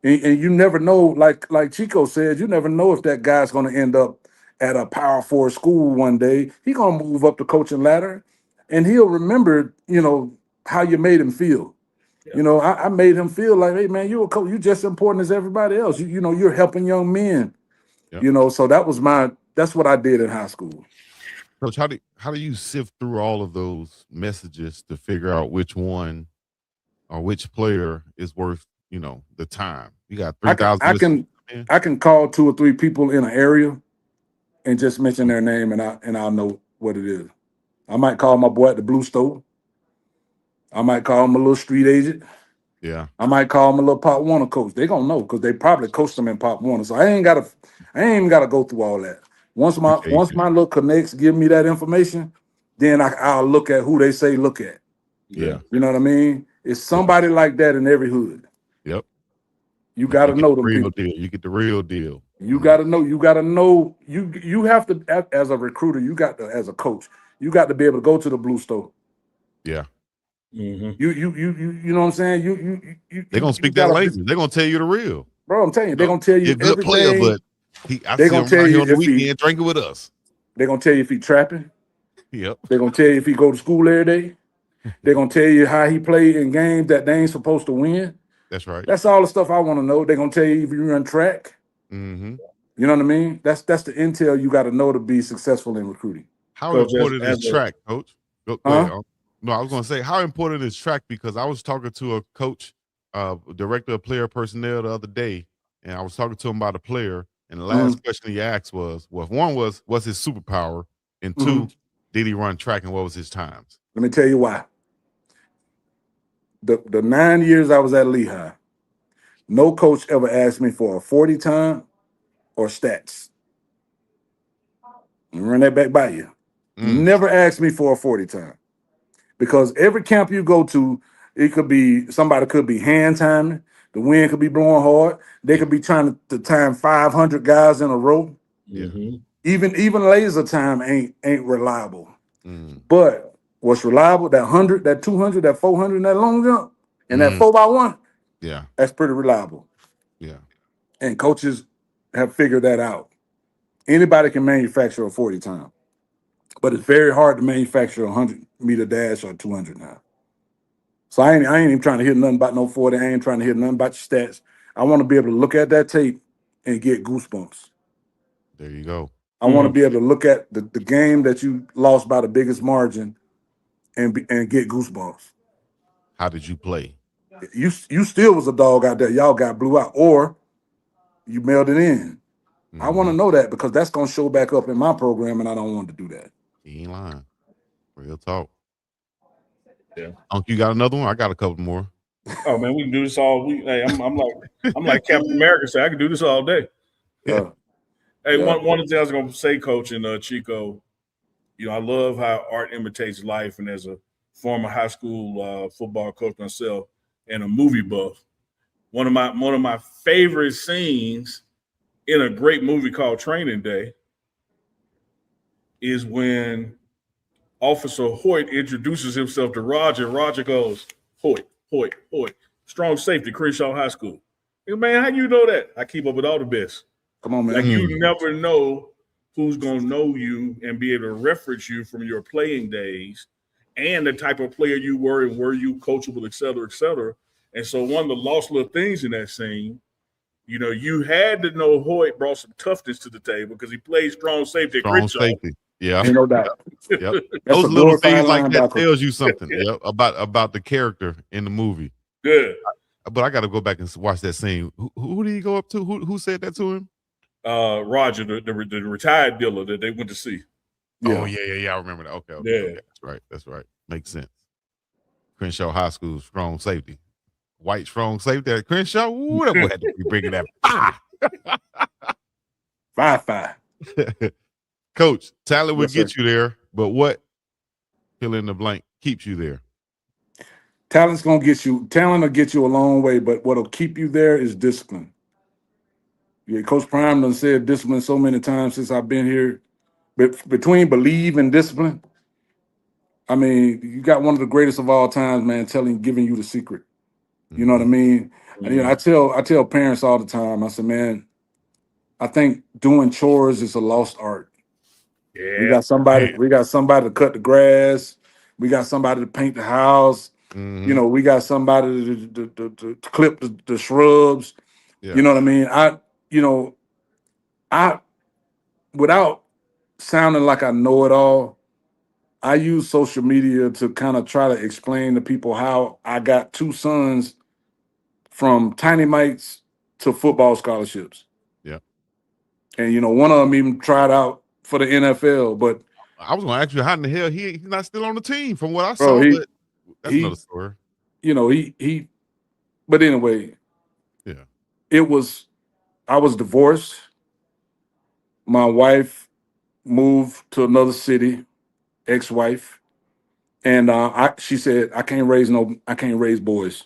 And you never know, like Chico said, you never know if that guy's going to end up at a Power 4 school one day. He's going to move up the coaching ladder, and he'll remember, how you made him feel. Yeah. I made him feel like, hey, man, you're a coach. You're just as important as everybody else. You're helping young men. Yep. So that's what I did in high school. Coach, how do you sift through all of those messages to figure out which one or which player is worth, the time? You got 3,000. I can call 2 or 3 people in an area and just mention their name, and I'll know what it is. I might call my boy at the Blue Store. I might call him a little street agent. Yeah. I might call him a little Pop Warner coach. They gonna know because they probably coached them in Pop Warner. So I ain't even gotta go through all that. Once my little connects give me that information, then I'll look at who they say look at. Yeah. You know what I mean? It's somebody like that in every hood. Yep. You gotta know them real people. deal. You get the real deal. You gotta know. You have to, as a recruiter. You got to, as a coach. You got to be able to go to the Blue Store. Yeah. Mm-hmm. You know what I'm saying? They're gonna speak that language. They're gonna tell you the real. Bro, I'm telling you, they're gonna tell you He's a good player, but they're gonna tell you on the weekend drinking with us. They're gonna tell you if he trapping. Yep. They're gonna tell you if he go to school every day. They're gonna tell you how he played in games that they ain't supposed to win. That's right. That's all the stuff I want to know. They're gonna tell you if you run track. Mm-hmm. You know what I mean? That's the intel you got to know to be successful in recruiting. How important is track, Coach? Go ahead. No, I was going to say, how important is track? Because I was talking to a coach, director of player personnel the other day, and I was talking to him about a player, and the last question he asked was, well, one was, what's his superpower? And 2, did he run track, and what was his times? Let me tell you why. The 9 years I was at Lehigh, no coach ever asked me for a 40 time or stats. Run that back by you. Never asked me for a 40 time. Because every camp you go to, somebody could be hand timing, the wind could be blowing hard, they could be trying to time 500 guys in a row. Mm-hmm. Even laser time ain't reliable. But what's reliable, that 100, that 200, that 400, that long jump, and that 4x1, yeah, that's pretty reliable. Yeah. And coaches have figured that out. Anybody can manufacture a 40 time, but it's very hard to manufacture a 100-meter dash or 200 now. So I ain't even trying to hear nothing about no 40. I ain't trying to hear nothing about your stats. I want to be able to look at that tape and get goosebumps. There you go. I want to be able to look at the game that you lost by the biggest margin and get goosebumps. How did you play? You still was a dog out there. Y'all got blew out, or you mailed it in. I want to know that because that's going to show back up in my program, and I don't want to do that. He ain't lying. Real talk. Yeah. Unc, you got another one? I got a couple more. Oh man, we can do this all week. Hey, I'm like Captain America. So I can do this all day. Yeah. Hey, one of the things I was gonna say, Coach and Chico, I love how art imitates life, and as a former high school football coach myself and a movie buff, one of my favorite scenes in a great movie called Training Day is when Officer Hoyt introduces himself to Roger. Roger goes, Hoyt, Hoyt, Hoyt. Strong safety, Crenshaw High School. Hey, man, how you know that? I keep up with all the best. Come on, man. Like you never know who's going to know you and be able to reference you from your playing days and the type of player you were and were you coachable, et cetera, et cetera. And so one of the lost little things in that scene, you had to know Hoyt brought some toughness to the table because he played strong safety at Crenshaw. Safety. Yeah. Ain't no doubt. Yep. Those little things like that tells you something about the character in the movie. Good. But I got to go back and watch that scene. Who did he go up to? Who said that to him? Roger, the retired dealer that they went to see. Yeah. Oh, yeah. I remember that. Okay. That's right. Makes sense. Crenshaw High School, strong safety. White strong safety at Crenshaw. Ooh, that boy had to be bringing that. Fi. Coach, talent will Yes, sir. get you there, but what fill in the blank keeps you there? Talent will get you a long way, but what'll keep you there is discipline. Yeah, Coach Prime done said discipline so many times since I've been here. But between believe and discipline, I mean, you got one of the greatest of all times, man, giving you the secret. You know what I mean? And, you know, I tell parents all the time, I said, man, I think doing chores is a lost art. Yeah. We got somebody to cut the grass. We got somebody to paint the house. You know, we got somebody to clip the shrubs. Yeah. You know what I mean? I without sounding like I know it all, I use social media to kind of try to explain to people how I got two sons from tiny mites to football scholarships. Yeah. And you know, one of them even tried out for the NFL, but I was gonna ask you how in the hell he's not still on the team from what I bro, saw, but that's another story. You know, he but anyway, yeah. I was divorced. My wife moved to another city, ex-wife, and she said, I can't raise boys.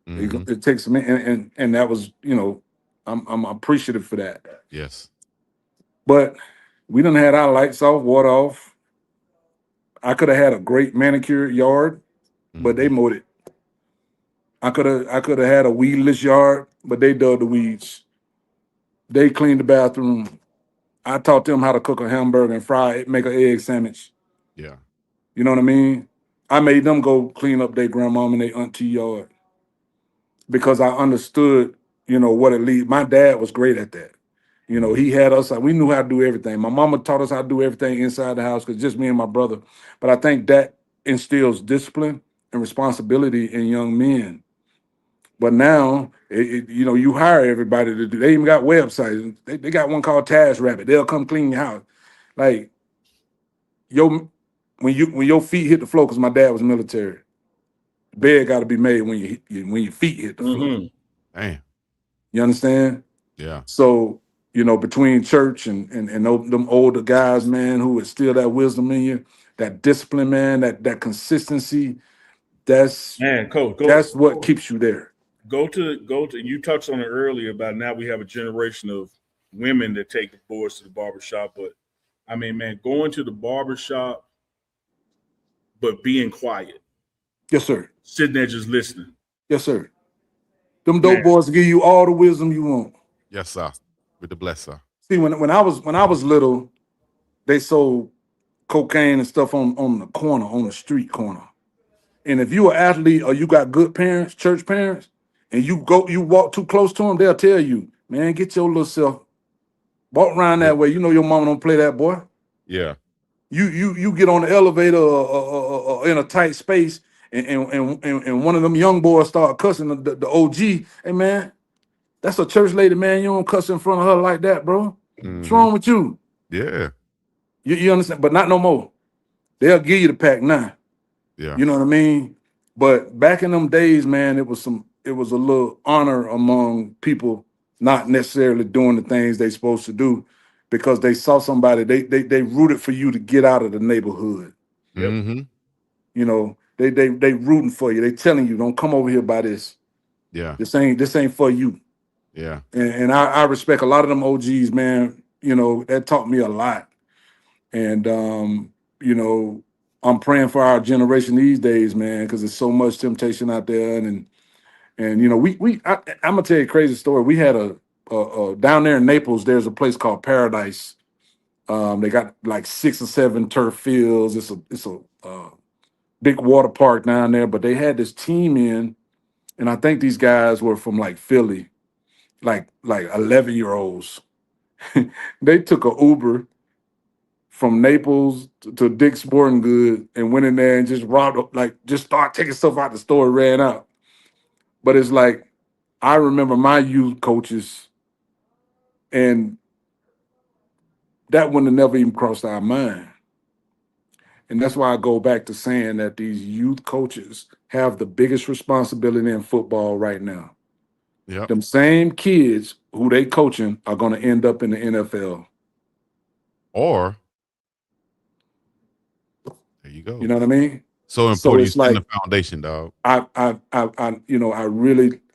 It takes me, and that was, you know, I'm appreciative for that. Yes. But we done had our lights off, water off. I could have had a great manicured yard, but they mowed it. I could have had a weedless yard, but they dug the weeds. They cleaned the bathroom. I taught them how to cook a hamburger and make an egg sandwich. Yeah. You know what I mean? I made them go clean up their grandmom and their auntie yard because I understood, you know, what it leads. My dad was great at that. You know, he had us, we knew how to do everything. My mama taught us how to do everything inside the house because just me and my brother. But I think that instills discipline and responsibility in young men. But now, you know, you hire everybody to do. They even got websites. They got one called Task Rabbit. They'll come clean your house. Like when your feet hit the floor, because my dad was military. Bed got to be made when your feet hit the floor. Damn. You understand? Yeah. So, you know, between church and them older guys, man, who instill that wisdom in you, that discipline, man, that consistency, that's Coach, that's what keeps you there. Go to you touched on it earlier about now we have a generation of women that take the boys to the barbershop. But I mean, man, going to the barbershop, but being quiet. Yes, sir. Sitting there just listening. Yes, sir. Them dope boys give you all the wisdom you want. Yes, sir. With the blesser. See, when I was little, they sold cocaine and stuff on the corner, on the street corner. And if you an athlete or you got good parents, church parents, and you walk too close to them, they'll tell you, man, get your little self, walk around that way. You know your mama don't play that, boy. Yeah. You get on the elevator or in a tight space, and one of them young boys start cussing the OG. Hey man, that's a church lady, man. You don't cuss in front of her like that, bro. What's wrong with you? Yeah. You understand? But not no more. They'll give you the pack now. Yeah. You know what I mean? But back in them days, man, it was a little honor among people not necessarily doing the things they supposed to do because they saw somebody, they rooted for you to get out of the neighborhood. Mm-hmm. You know, they rooting for you. They telling you, don't come over here by this. Yeah. This ain't for you. Yeah. And I respect a lot of them OGs, man. You know, that taught me a lot. And you know, I'm praying for our generation these days, man, because there's so much temptation out there. And you know, I'm gonna tell you a crazy story. We had a down there in Naples, there's a place called Paradise. They got like 6 or 7 turf fields. It's a big water park down there, but they had this team in, and I think these guys were from like Philly, like 11-year-olds. They took a Uber from Naples to Dick's Sporting Goods and went in there and just robbed, like just start taking stuff out the store and ran out. But it's like, I remember my youth coaches, and that wouldn't have never even crossed our mind. And that's why I go back to saying that these youth coaches have the biggest responsibility in football right now. Yeah. Them same kids who they coaching are going to end up in the NFL. Or there you go. You know what I mean? So So important. it's You set like the foundation, dog. I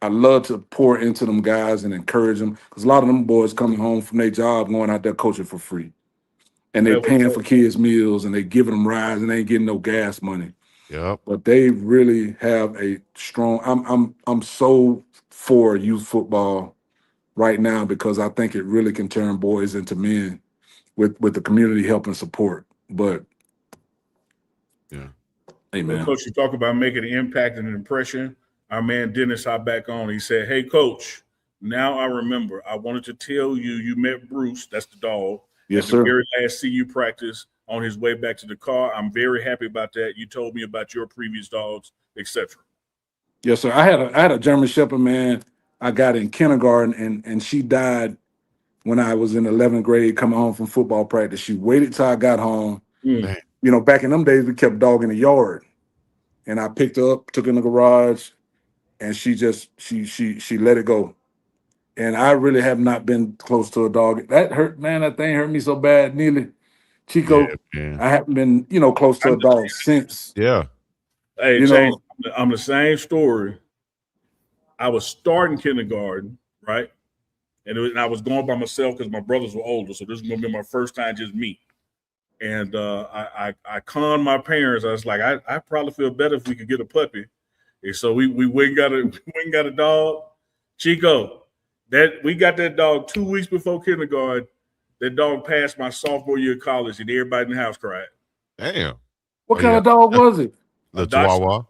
love to pour into them guys and encourage them, because a lot of them boys coming home from their job going out there coaching for free, and they paying for kids' meals and they giving them rides and they ain't getting no gas money. Yep. But they really have a strong. I'm so for youth football right now, because I think it really can turn boys into men with the community help and support. But yeah, hey man, Coach, you talk about making an impact and an impression. Our man Dennis hopped back on. He said, "Hey, Coach, now I remember. I wanted to tell you, you met Bruce, that's the dog, yes at the sir. very last CU practice on his way back to the car. I'm very happy about that. You told me about your previous dogs, etc." Yes sir. I had a German Shepherd, man. I got in kindergarten, and she died when I was in 11th grade coming home from football practice. She waited till I got home. Mm. You know, back in them days, we kept dog in the yard. And I picked her up, took her in the garage, and she let it go. And I really have not been close to a dog. That hurt, man. That thing hurt me so bad, Neely. yeah, Chico, man. I haven't been, close to a dog since. Yeah. Hey, You Chaney, know, I'm the same story. I was starting kindergarten, right? And I was going by myself because my brothers were older. So this is going to be my first time just me. And I conned my parents. I was like, I probably feel better if we could get a puppy. And so we went and got a dog. Chico, that we got that dog 2 weeks before kindergarten. That dog passed my sophomore year of college, and everybody in the house cried. Damn. what kind of dog was it? The A Dachshund. Chihuahua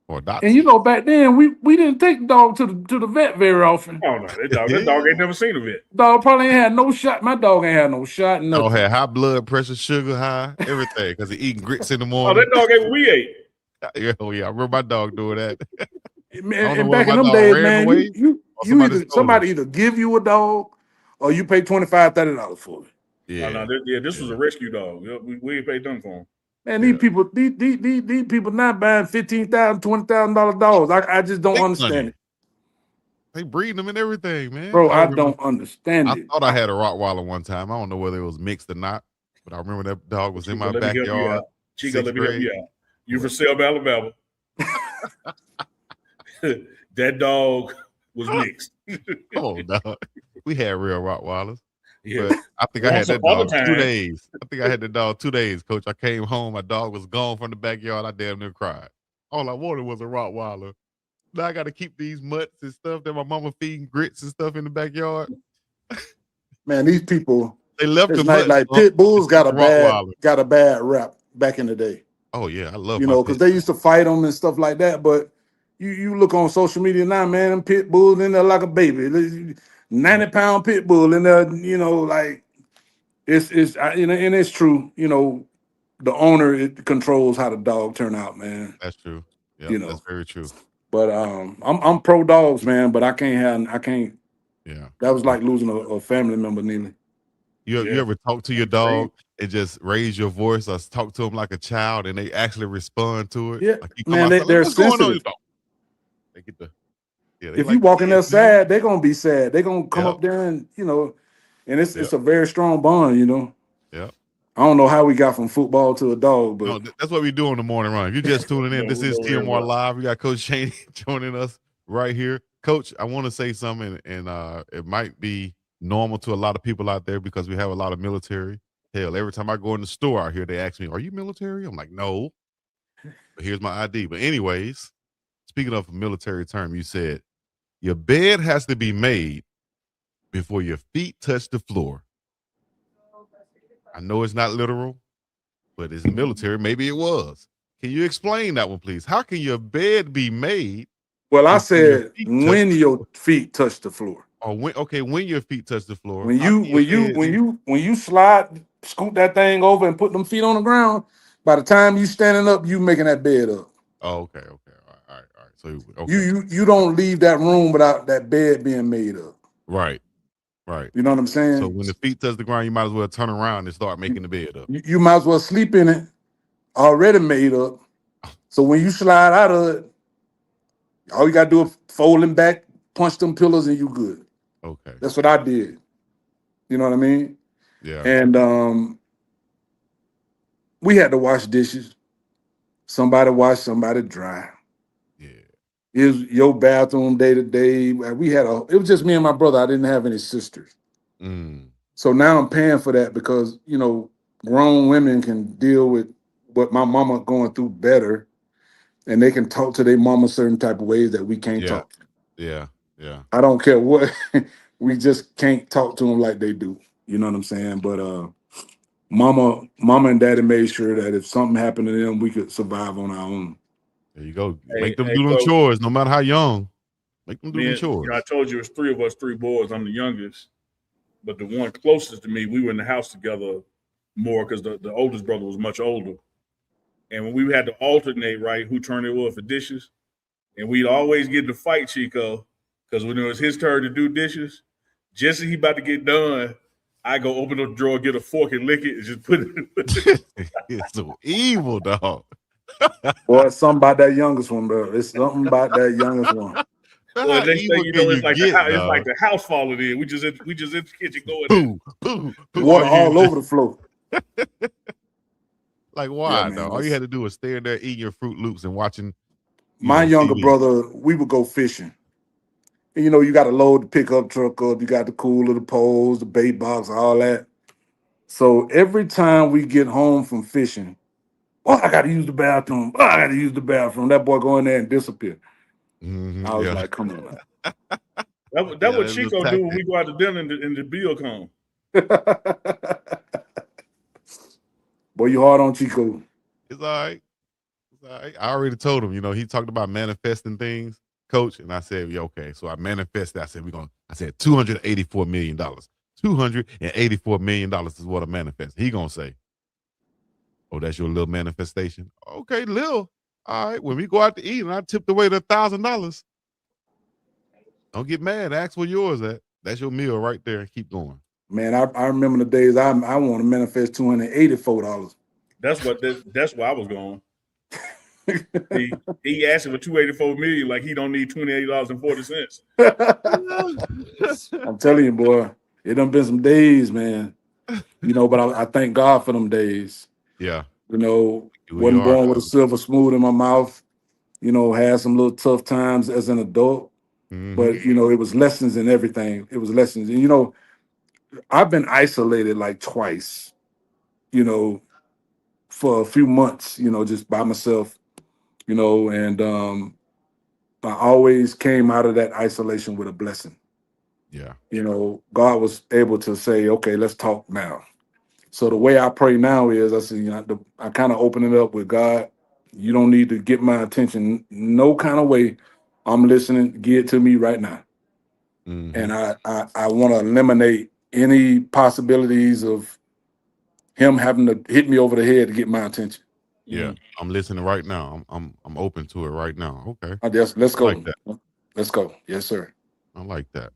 or Dotsie. And back then we didn't take the dog to the vet very often. Oh no, that dog ain't never seen a vet. Dog probably ain't had no shot. My dog ain't had no shot. Dog Nothing. had high blood pressure, sugar high, everything, because he eating grits in the Oh, morning. that dog ate what we ate. Yeah, oh yeah, I remember my dog doing that. And back in them days, man, somebody either give you a dog or you pay $25, $30 for it. Yeah. This was a rescue dog. We ain't paid nothing for him. Man, these people not buying $15,000, $20,000 dogs. I just don't understand it, They breeding them and everything, man. bro. I don't understand it. I thought I had a Rottweiler one time. I don't know whether it was mixed or not, but I remember that dog was in my backyard. Chico, let me help you out. You from Selma, Alabama. That dog was mixed. Oh, dog. We had real Rottweilers. Yeah. But I think I had that dog 2 time. days. I think I had the dog 2 days, Coach. I came home. My dog was gone from the backyard. I damn near cried. All I wanted was a Rottweiler. Now I got to keep these mutts and stuff that my mama feeding grits and stuff in the backyard. Man, these people, They left the like pit bulls got a bad rap back in the day. Oh yeah, I love because they used to fight them and stuff like that. But you look on social media now, man, them pit bulls in there like a baby, 90-pound pit bull in there. Like it's and it's true. The owner controls how the dog turn out, man. That's true. Yeah, that's very true. But I'm pro dogs, man. But I can't. Yeah, that was like losing a family member, Neely. You ever talk to your dog and just raise your voice or talk to them like a child and they actually respond to it? Yeah, like man, they're sensitive. They get the if you walk in there sad, they're gonna be sad. They're gonna come up there and and it's a very strong bond. Yeah. I don't know how we got from football to a dog, but no, that's what we do on the morning run. If you're just tuning in, this is TMR Live. We got Coach Chaney joining us right here. Coach, I want to say something, and it might be normal to a lot of people out there because we have a lot of military. Hell, every time I go in the store out here, they ask me, "Are you military?" I'm like, "No." But here's my ID. But anyways, speaking of a military term, you said your bed has to be made before your feet touch the floor. I know it's not literal, but it's military. Maybe it was. Can you explain that one, please? How can your bed be made? Well, I said when your feet touch the floor. Or when your feet touch the floor. When you slide, scoot that thing over and put them feet on the ground, by the time you standing up, you making that bed up. Oh, okay. All right. So you don't leave that room without that bed being made up. Right. You know what I'm saying? So when the feet touch the ground, you might as well turn around and start making the bed up. You might as well sleep in it, already made up. So when you slide out of it, all you gotta do is fold them back, punch them pillows, and you good. Okay. That's what I did. You know what I mean? Yeah. And we had to wash dishes. Somebody wash, somebody dry. Yeah. It was your bathroom day to day. It was just me and my brother. I didn't have any sisters. Mm. So now I'm paying for that because, grown women can deal with what my mama going through better, and they can talk to their mama certain type of ways that we can't Yeah. talk. Yeah. Yeah. I don't care what. We just can't talk to them like they do. You know what I'm saying? But mama and daddy made sure that if something happened to them, we could survive on our own. There you go. Hey, Make them hey, do them Coach, chores, no matter how young. Make them do them I chores. told you it's three of us, three boys. I'm the youngest, but the one closest to me, we were in the house together more because the oldest brother was much older. And when we had to alternate, right, who turned it was for dishes, and we'd always get to fight Chico because when it was his turn to do dishes, just as he about to get done, I go open up the drawer, get a fork, and lick it, and just put it. It's so evil, dog. Boy, it's something about that youngest one, bro. It's something about that youngest one. Well, How next thing evil you can know, you get, it's like dog? the house falling in. We just in the kitchen going in. Poo, poo, poo. Water all over the floor. Like, Yeah, why, man. though? All you had to do was stay in there eating your Fruit Loops and watching, My younger TV. brother, we would go fishing. And, you got to load the pickup truck up. You got the cooler, the poles, the bait box, all that. So every time we get home from fishing, I got to use the bathroom. I got to use the bathroom. That boy go in there and disappear. I was Yeah. like, come on, man. That's what That little Chico do when tactic. we go out to dinner and the bill come. Boy, you hard on Chico. It's all right. It's all right. I already told him, he talked about manifesting things, coach. And I said, yeah, okay. So I manifested. I said, I said $284 million. $284 million is what I manifest. He gonna say, oh, that's your little manifestation. Okay, Lil. All right. When we go out to eat and I tipped away the $1,000, don't get mad. Ask where yours at. That's your meal right there. Keep going. Man, I remember the days I want to manifest $284. That's where I was going. He asking for 284 million like he don't need $28.40. I'm telling you, boy, it done been some days, man. But I thank God for them days. Yeah. We Wasn't are. born with a silver spoon in my mouth. Had some little tough times as an adult, but it was lessons in everything. It was lessons, and I've been isolated like twice, for a few months, just by myself, and I always came out of that isolation with a blessing. Yeah. God was able to say, okay, let's talk now. So the way I pray now is I say, I kind of open it up with God. You don't need to get my attention no kind of way. I'm listening. Give it to me right now. And I want to eliminate any possibilities of him having to hit me over the head to get my attention. Yeah, I'm listening right now. I'm open to it right now. Okay. Let's go. Like that. Let's go. Yes, sir. I like that.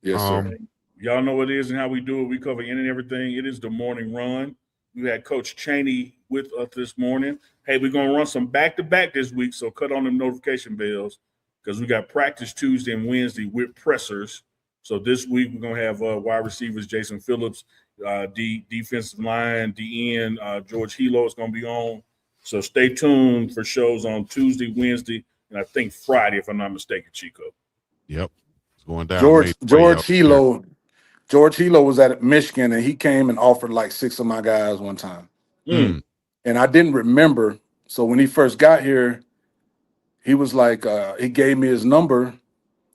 Yes, sir. Y'all know what it is and how we do it. We cover any and everything. It is the morning run. We had Coach Chaney with us this morning. Hey, we're going to run some back-to-back this week, so cut on them notification bells because we got practice Tuesday and Wednesday with pressers. So this week we're going to have wide receivers Jason Phillips, defensive line, DN, George Hilo is going to be on. So stay tuned for shows on Tuesday, Wednesday, and I think Friday, if I'm not mistaken, Chico. Yep. It's going down. George Hilo was at Michigan, and he came and offered like 6 of my guys one time. And I didn't remember. So when he first got here, he was like, he gave me his number,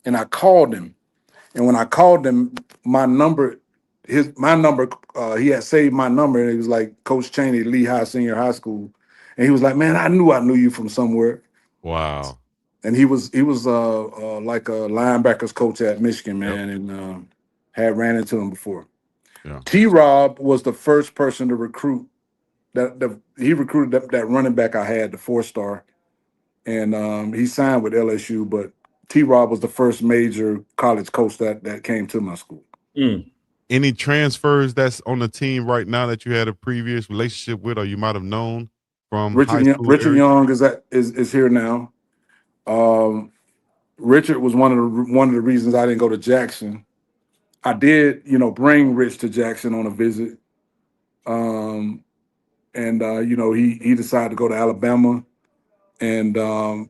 and I called him. And when I called him, he had saved my number, and it was like Coach Chaney, Lehigh Senior High School. And he was like, man, I knew you from somewhere. Wow. And he was like a linebackers coach at Michigan, man, and had ran into him before. Yeah. T-Rob was the first person to recruit he recruited that running back I had, the 4-star, and he signed with LSU. But T-Rob was the first major college coach that came to my school. Any transfers that's on the team right now that you had a previous relationship with, or you might have known from high school? Richard Young is here now. Richard was one of the reasons I didn't go to Jackson. I did, bring Rich to Jackson on a visit, And he decided to go to Alabama, and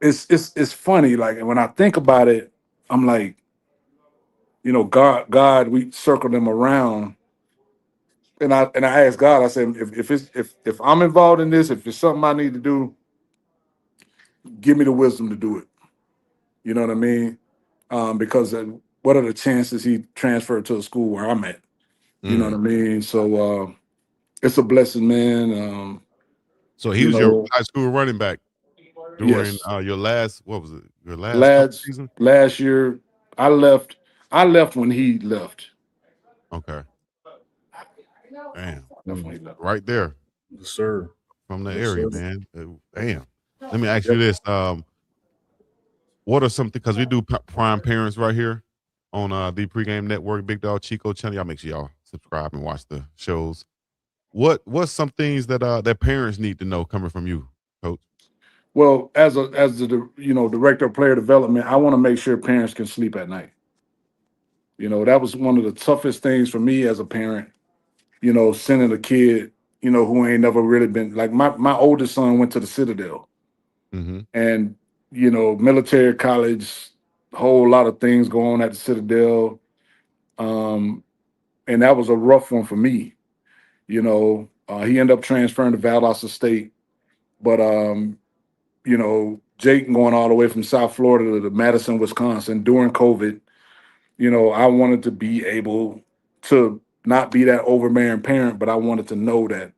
it's funny. Like when I think about it, I'm like, God, we circled him around, and I asked God. I said, if I'm involved in this, if it's something I need to do, give me the wisdom to do it. You know what I mean? Because what are the chances he transferred to a school where I'm at? You know what I mean? So it's a blessing, man. So he was your high school running back during Yes. your last, what was it? Your last couple seasons? Last year, I left when he left. Okay. Damn. Definitely left. Right there. Yes, sir. From the Yes, area, sir. man. Damn. Let me ask you this. What are something, because we do prime parents right here on the Pregame Network, Big Dog Chico channel. Y'all make sure y'all subscribe and watch the shows. What's some things that that parents need to know coming from you, Coach? Well, as the director of player development, I want to make sure parents can sleep at night. That was one of the toughest things for me as a parent. Sending a kid, who ain't never really been like my oldest son went to the Citadel, and military college, whole lot of things going on at the Citadel, and that was a rough one for me. He ended up transferring to Valdosta State, but Jake going all the way from South Florida to Madison, Wisconsin during COVID. I wanted to be able to not be that overbearing parent, but I wanted to know that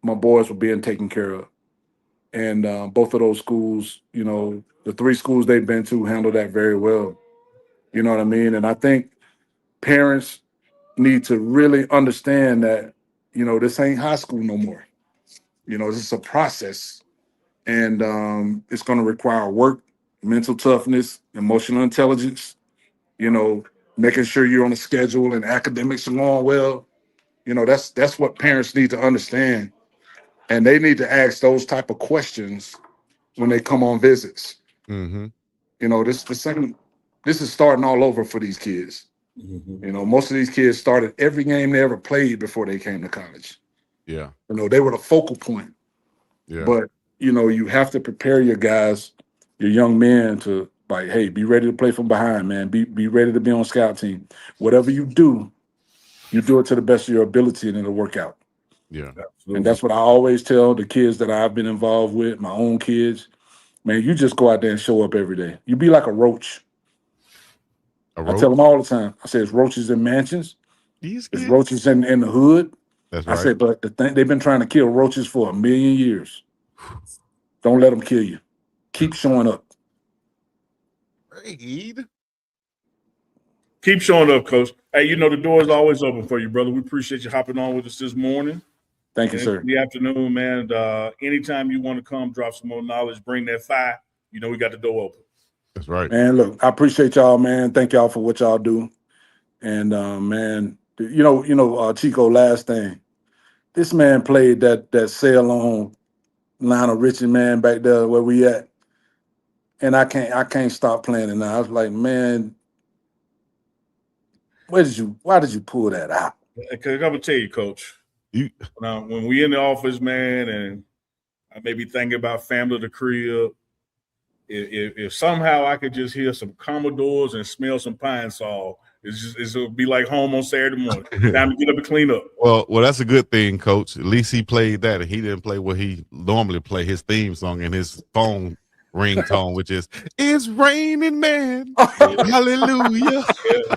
my boys were being taken care of. And both of those schools, the 3 schools they've been to handle that very well. You know what I mean? And I think parents need to really understand that, this ain't high school no more. This is a process. And it's going to require work, mental toughness, emotional intelligence, making sure you're on a schedule and academics are going well. That's what parents need to understand. And they need to ask those type of questions when they come on visits. This is starting all over for these kids. Most of these kids started every game they ever played before they came to college. Yeah. They were the focal point. Yeah. But you have to prepare your guys, your young men, to like, hey, be ready to play from behind, man. Be ready to be on scout team. Whatever you do it to the best of your ability and it'll work out. Yeah. Absolutely. And that's what I always tell the kids that I've been involved with, my own kids. Man, you just go out there and show up every day. You be like a roach. I tell them all the time. I say it's roaches in mansions. It's roaches in the hood. That's I right. say, but the thing, they've been trying to kill roaches for 1 million years. Don't let them kill you. Keep showing up. Keep showing up, Coach. Hey, the door is always open for you, brother. We appreciate you hopping on with us this morning. Thank you, sir. In the afternoon, man. Anytime you want to come, drop some more knowledge, bring that fire. We got the door open. That's right. Man, look, I appreciate y'all, man. Thank y'all for what y'all do. And man, Chico, last thing. This man played that sail on Lionel Richie, man, back there where we at. And I can't stop playing it now. I was like, man, why did you pull that out? Because I'm gonna tell you, Coach. When we in the office, man, and I may be thinking about family of the crib, if somehow I could just hear some Commodores and smell some Pine Sol, it'll be like home on Saturday morning. Time to get up and clean up. Well, that's a good thing, Coach. At least he played that, and he didn't play what he normally play, his theme song and his phone ringtone, which is "It's raining, man, hallelujah." Yeah.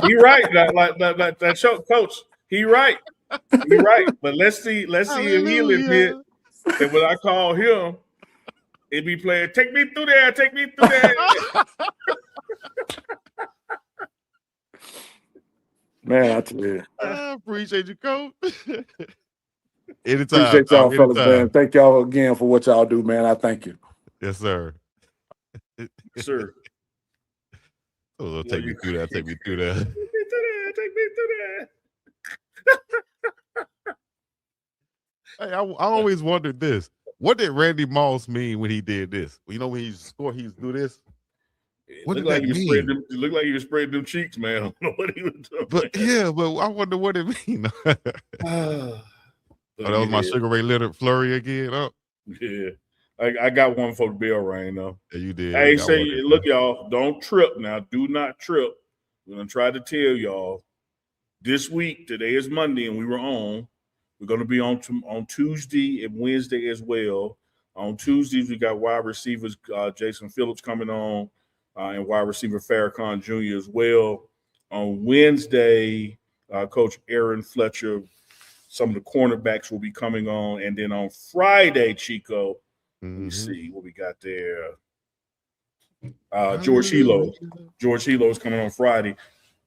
He right, like that show, Coach. He right. But let's see if he'll admit that when I call him, it be playing "Take Me Through There, Take Me Through There." Man, I tell you. I appreciate you, Coach. Anytime. Appreciate y'all, fellas, anytime. man. Thank y'all again for what y'all do, man. I thank you. Yes, sir. Sir. Oh, take me through that. Take me through that. Take me through that. Hey, I always wondered this. What did Randy Moss mean when he did this? When he scored, he do this. What did that mean? It looked like he was spreading them cheeks, man. I don't know what he was doing. But I wonder what it mean. Oh, that was my Sugar Ray Leonard flurry again. Oh. Yeah. I got one for the bell ring though. Yeah, you did. Hey, say, look, y'all, don't trip now. Do not trip. We're gonna try to tell y'all this week. Today is Monday, and we were on. We're gonna be on Tuesday and Wednesday as well. On Tuesdays, we got wide receivers Jason Phillips coming on, and wide receiver Farrakhan Jr. as well. On Wednesday, Coach Aaron Fletcher. Some of the cornerbacks will be coming on, and then on Friday, Chico. Let me see what we got there. George Hilo. George Hilo is coming on Friday.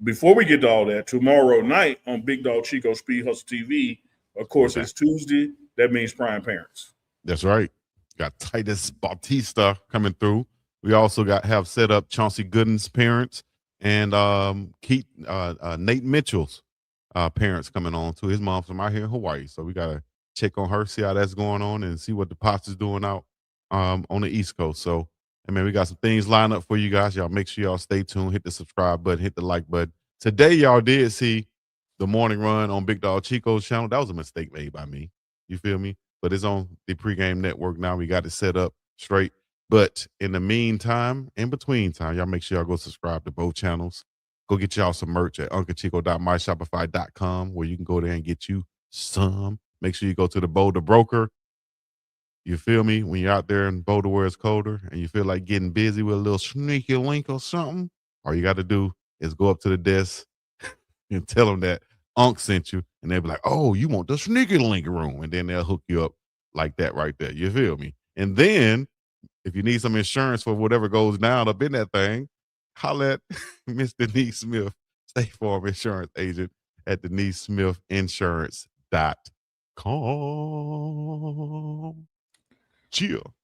Before we get to all that, tomorrow night on Big Dog Chico Speed Hustle TV, of course, it's Tuesday. That means Prime Parents. That's right. Got Titus Bautista coming through. We also have set up Chauncey Gooden's parents and Nate Mitchell's parents coming on too. His mom's from out here in Hawaii, so we gotta check on her, see how that's going on, and see what the Pops is doing out on the East Coast. So, I mean, we got some things lined up for you guys. Y'all make sure y'all stay tuned, hit the subscribe button, hit the like button. Today, y'all did see the morning run on Big Dog Chico's channel. That was a mistake made by me. You feel me? But it's on the pregame network now. We got it set up straight. But in the meantime, in between time, y'all make sure y'all go subscribe to both channels. Go get y'all some merch at unclechico.myshopify.com where you can go there and get you some. Make sure you go to the Boulder Broker. You feel me? When you're out there in Boulder where it's colder and you feel like getting busy with a little sneaky link or something, all you got to do is go up to the desk and tell them that Unc sent you, and they'll be like, oh, you want the sneaky link room, and then they'll hook you up like that right there. You feel me? And then if you need some insurance for whatever goes down up in that thing, holla at Miss Denise Smith, State Farm Insurance Agent at DeniseSmithInsurance.com. Chill.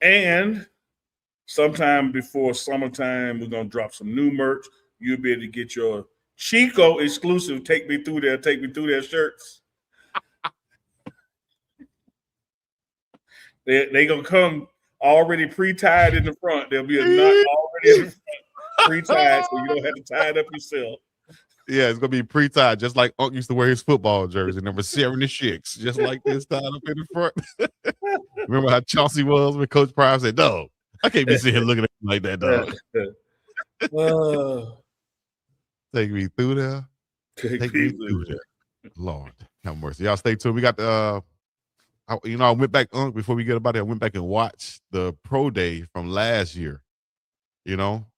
And sometime before summertime, we're going to drop some new merch. You'll be able to get your Chico exclusive Take Me Through There shirts. They going to come already pre-tied in the front. There'll be a knot already in the front, pre-tied, so you don't have to tie it up yourself. Yeah, it's gonna be pre-tied, just like Unc used to wear his football jersey, number 76, just like this, tied up in the front. Remember how Chauncey was when Coach Prime said, "Dog, I can't be sitting here looking at him like that, dog." Take me through there. Take me through there. Lord, have mercy. Y'all stay tuned. We got the. I went back before we get about it. I went back and watched the pro day from last year.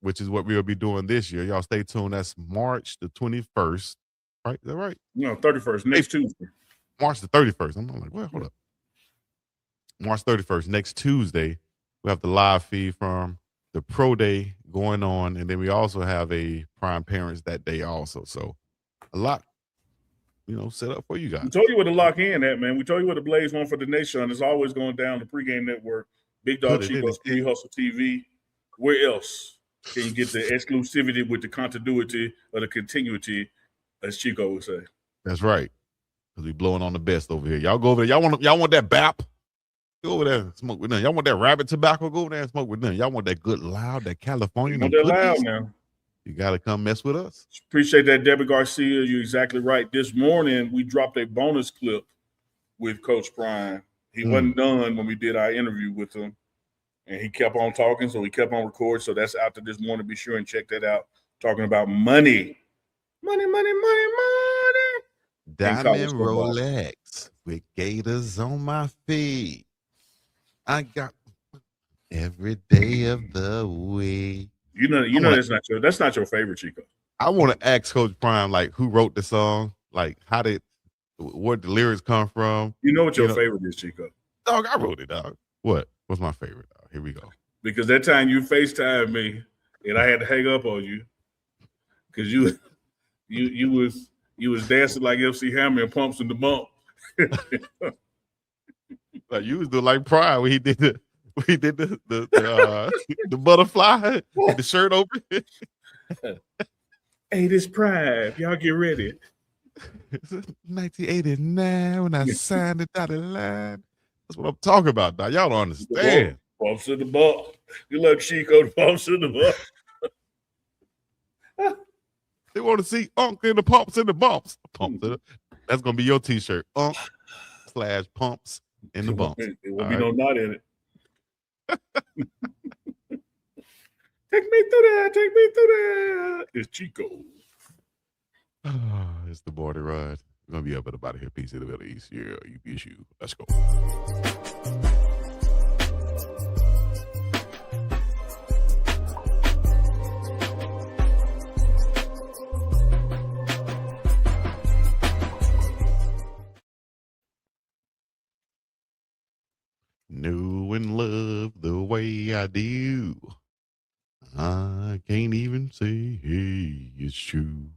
Which is what we'll be doing this year. Y'all stay tuned. That's March the 21st. Right? Is that right? 31st, next Tuesday. March the 31st. I'm like, well, hold up. March 31st, next Tuesday, we have the live feed from the pro day going on. And then we also have a Prime Parents that day also. So a lot, set up for you guys. We told you where to lock in at, man. We told you where the Blaze one for the nation. It's always going down the pregame network. Big Dog Chico Speed Hustle TV. Where else can you get the exclusivity with the continuity or the continuity, as Chico would say? That's right. Because we blowing on the best over here. Y'all go over there. Y'all want that BAP? Go over there and smoke with them. Y'all want that rabbit tobacco? Go over there and smoke with them. Y'all want that good loud, that California? Want that loud now. You got to come mess with us. Appreciate that, Debbie Garcia. You're exactly right. This morning, we dropped a bonus clip with Coach Prime. He wasn't done when we did our interview with him. And he kept on talking, so we kept on recording. So that's out there this morning. Be sure and check that out. Talking about money. Money. Diamond Rolex with gators on my feet. I got every day of the week. That's not your favorite, Chico. I want to ask Coach Prime, like, who wrote the song? Like, where the lyrics come from? You know what your favorite is, Chico? Dog, I wrote it, dog. What? What's my favorite? Here we go. Because that time you FaceTimed me and I had to hang up on you because you was dancing like MC Hammer and Pumps in the Bump. Like you was doing like Pride when he did the butterfly with the shirt open. Hey, this Pride. Y'all get ready. 1989 when I signed the dotted line. That's what I'm talking about, dog. Y'all don't understand. Pumps in the Bump. Good luck, Chico. The pumps in the bumps. They want to see Unk in the pumps and the bumps. That's gonna be your T-shirt. Unk / pumps in the bumps. It won't be no knot in it. Take me through there. Take me through there. It's Chico. It's the border ride. We're gonna be up at about here. Peace in the Middle East. Yeah, you be you. Let's go. Know and love the way I do. I can't even say, hey, it's true.